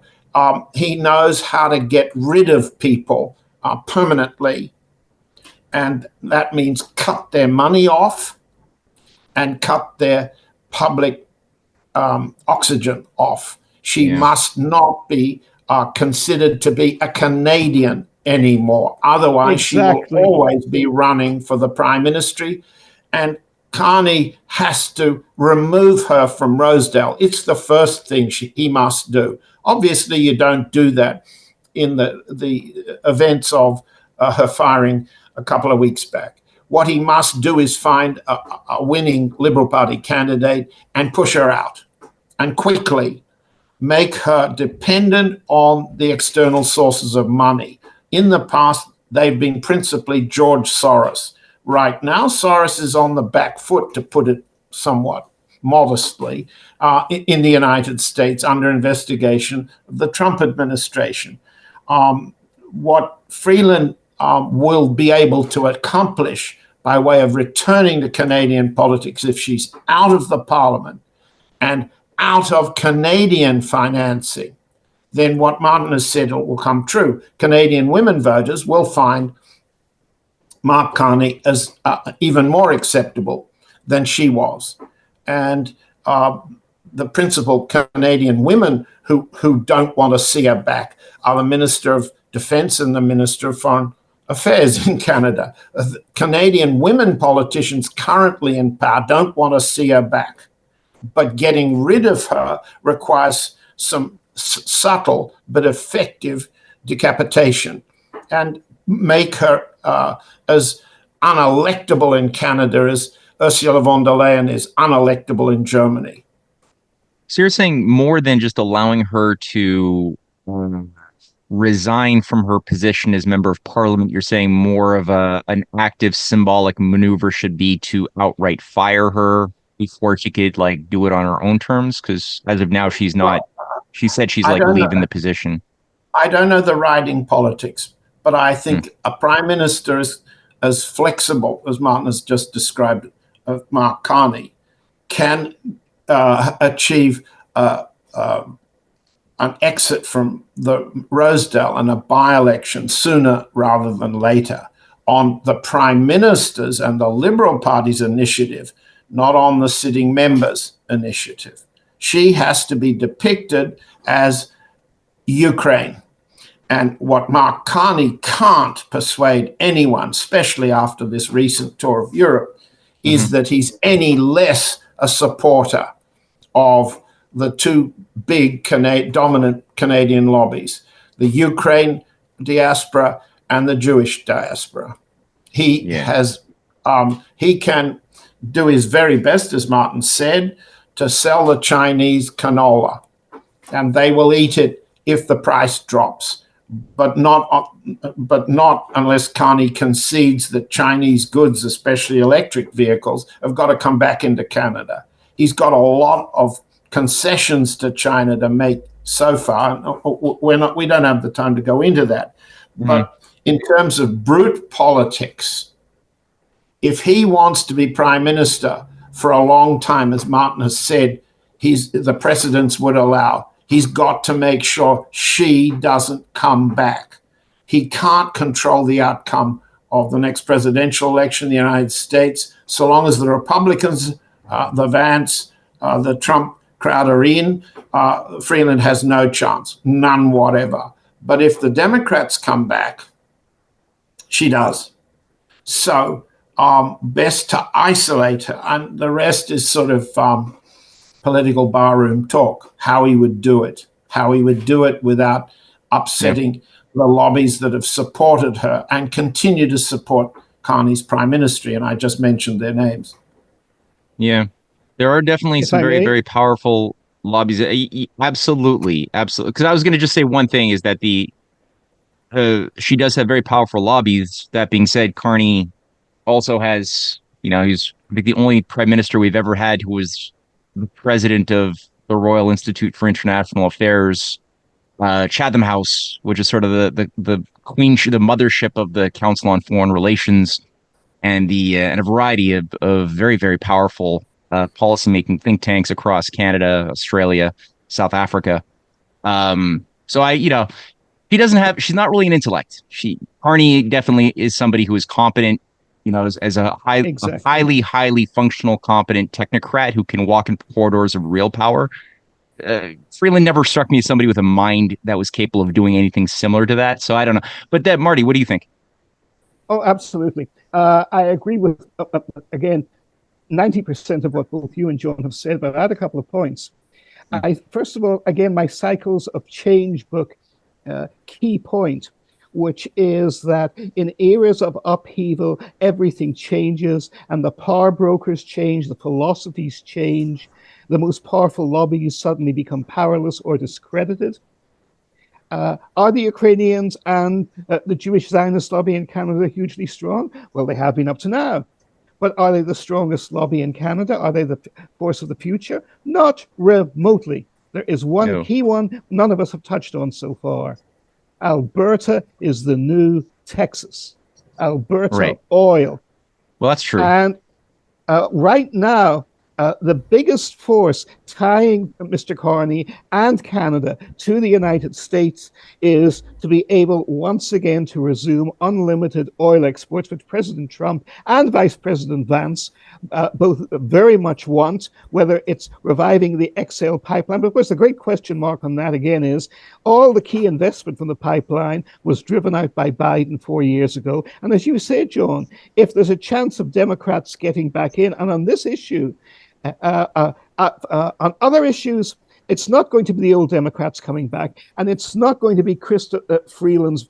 He knows how to get rid of people permanently, and that means cut their money off and cut their public oxygen off. She must not be considered to be a Canadian anymore. Otherwise, she will always be running for the prime ministry. And Carney has to remove her from Rosedale. It's the first thing he must do. Obviously, you don't do that in the events of her firing a couple of weeks back. What he must do is find a winning Liberal Party candidate and push her out, and quickly make her dependent on the external sources of money. In the past, they've been principally George Soros. Right now, Soros is on the back foot, to put it somewhat modestly, in the United States under investigation of the Trump administration. What Freeland will be able to accomplish by way of returning to Canadian politics, if she's out of the Parliament and out of Canadian financing, then what Martin has said will come true. Canadian women voters will find Mark Carney as even more acceptable than she was. And the principal Canadian women who don't want to see her back are the Minister of Defence and the Minister of Foreign Affairs in Canada. Canadian women politicians currently in power don't want to see her back. But getting rid of her requires some subtle but effective decapitation, and make her as unelectable in Canada as Ursula von der Leyen is unelectable in Germany. So you're saying more than just allowing her to resign from her position as member of parliament, you're saying more of an active symbolic maneuver should be to outright fire her before she could do it on her own terms? Because as of now, she's not. She said she's leaving the position. I don't know the riding politics, but I think a prime minister is as flexible as Martin has just described of Mark Carney can achieve an exit from the Rosedale and a by-election sooner rather than later on the prime minister's and the Liberal Party's initiative, not on the sitting members' initiative. She has to be depicted as Ukraine. And what Mark Carney can't persuade anyone, especially after this recent tour of Europe, is that he's any less a supporter of the two big dominant Canadian lobbies, the Ukraine diaspora and the Jewish diaspora. He can do his very best, as Martin said, to sell the Chinese canola, and they will eat it if the price drops, but not unless Carney concedes that Chinese goods, especially electric vehicles, have got to come back into Canada. He's got a lot of concessions to China to make so far. We don't have the time to go into that. But in terms of brute politics, if he wants to be prime minister for a long time, as Martin has said, the precedents would allow, he's got to make sure she doesn't come back. He can't control the outcome of the next presidential election in the United States. So long as the Republicans, the Vance, the Trump crowd are in, Freeland has no chance, none whatever. But if the Democrats come back, she does. So best to isolate her, and the rest is sort of political barroom talk, how he would do it without upsetting the lobbies that have supported her and continue to support Carney's prime ministry. And I just mentioned their names. Yeah. There are definitely if some I very, may. very powerful lobbies. Absolutely, absolutely. Because I was going to just say one thing is that the she does have very powerful lobbies. That being said, Carney also has, he's I think the only prime minister we've ever had who was the president of the Royal Institute for International Affairs, Chatham House, which is sort of the queen, the mothership of the Council on Foreign Relations, and the and a variety of very, very powerful policymaking think tanks across Canada, Australia, South Africa. So she doesn't have, she's not really an intellect. Carney definitely is somebody who is competent, as a Exactly. highly, highly functional, competent technocrat who can walk in corridors of real power. Freeland never struck me as somebody with a mind that was capable of doing anything similar to that. So I don't know. But that, Marty, what do you think? Oh, absolutely. I agree with, again, 90% of what both you and John have said, but I add a couple of points. Mm. First of all, again, my Cycles of Change book key point, which is that in eras of upheaval, everything changes and the power brokers change, the philosophies change, the most powerful lobbies suddenly become powerless or discredited. Are the Ukrainians and the Jewish Zionist lobby in Canada hugely strong? Well, they have been up to now. But are they the strongest lobby in Canada? Are they the force of the future? Not remotely. There is one No. key one none of us have touched on so far. Alberta is the new Texas. Alberta Right. oil. Well, that's true. And right now, the biggest force tying Mr. Carney and Canada to the United States is to be able once again to resume unlimited oil exports, which President Trump and Vice President Vance both very much want, whether it's reviving the XL pipeline. But of course, the great question mark on that again is all the key investment from the pipeline was driven out by Biden 4 years ago. And as you said, John, if there's a chance of Democrats getting back in, and on this issue, on other issues, it's not going to be the old Democrats coming back, and it's not going to be Chrystia Freeland's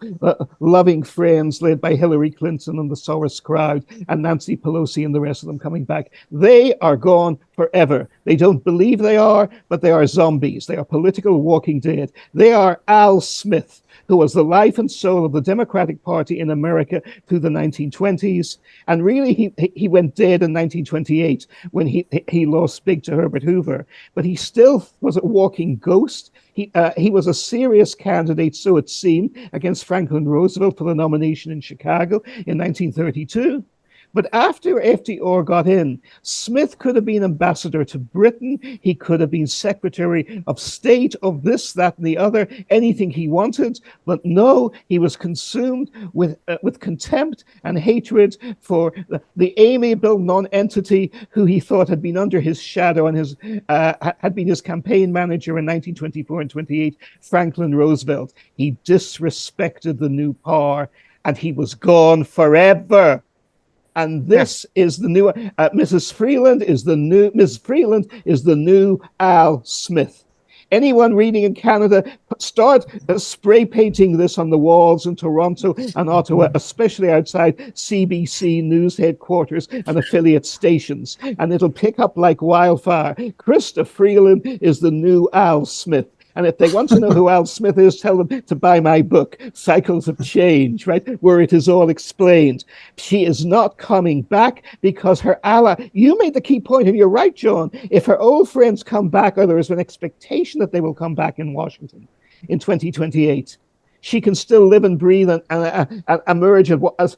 loving friends led by Hillary Clinton and the Soros crowd and Nancy Pelosi and the rest of them coming back. They are gone forever. They don't believe they are, but they are zombies. They are political walking dead. They are Al Smith, who was the life and soul of the Democratic Party in America through the 1920s. And really, he went dead in 1928 when he lost big to Herbert Hoover. But he still was a walking ghost. He was a serious candidate, so it seemed, against Franklin Roosevelt for the nomination in Chicago in 1932. But after FDR got in, Smith could have been ambassador to Britain. He could have been secretary of state of this, that, and the other, anything he wanted. But no, he was consumed with contempt and hatred for the amiable non-entity who he thought had been under his shadow and had been his campaign manager in 1924 and 28, Franklin Roosevelt. He disrespected the new power, and he was gone forever. And Yeah. this is the new Mrs. Freeland is the new Ms. Freeland is the new Al Smith. Anyone reading in Canada, start spray painting this on the walls in Toronto and Ottawa, especially outside CBC news headquarters and affiliate stations, and it'll pick up like wildfire. Chrystia Freeland is the new Al Smith. And if they want to know who Al Smith is, tell them to buy my book, Cycles of Change, right? Where it is all explained. She is not coming back because her ally, you made the key point, and you're right, John. If her old friends come back, or there is an expectation that they will come back in Washington in 2028, she can still live and breathe and emerge as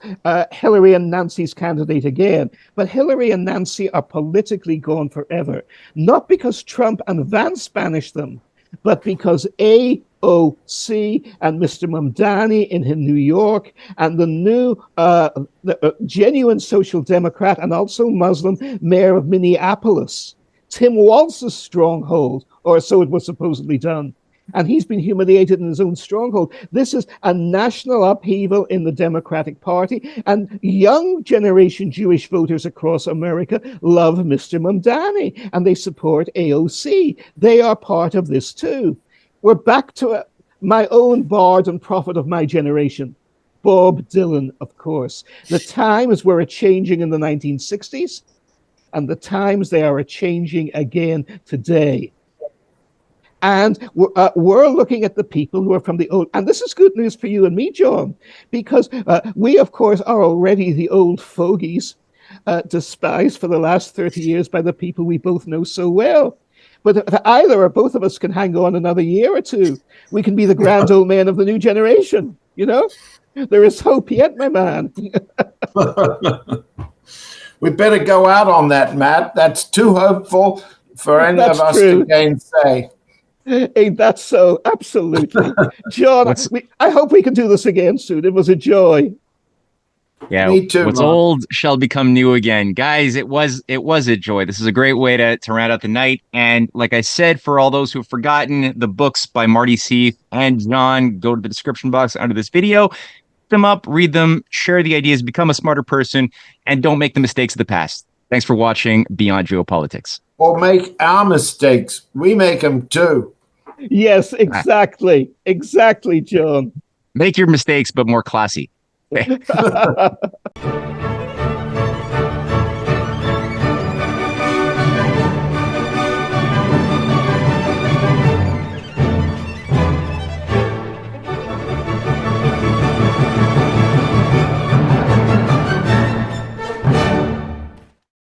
Hillary and Nancy's candidate again. But Hillary and Nancy are politically gone forever, not because Trump and Vance banished them, but because AOC and Mr. Mamdani in New York and the new genuine social democrat and also Muslim mayor of Minneapolis, Tim Walz's stronghold, or so it was supposedly done. And he's been humiliated in his own stronghold. This is a national upheaval in the Democratic Party, and young generation Jewish voters across America love Mr. Mamdani, and they support AOC. They are part of this too. We're back to my own bard and prophet of my generation, Bob Dylan, of course. The times were changing in the 1960s. and the times they are changing again today. And we're looking at the people who are from the old, and this is good news for you and me, John, because we, of course, are already the old fogies, despised for the last 30 years by the people we both know so well. But either or both of us can hang on another year or two. We can be the grand old men of the new generation, you know? There is hope yet, my man. We better go out on that, Matt. That's too hopeful for any That's of us true. to gainsay. Ain't that so? Absolutely. John, I hope we can do this again soon. It was a joy. Yeah, Me too, what's Mark. old shall become new again. Guys, it was a joy. This is a great way to round out the night. And like I said, for all those who have forgotten, the books by Marty Sieff and John, go to the description box under this video. Them up, read them, share the ideas, become a smarter person, and don't make the mistakes of the past. Thanks for watching Beyond Geopolitics. Or make our mistakes. We make them too. Yes, exactly. Exactly, John. Make your mistakes, but more classy. Okay.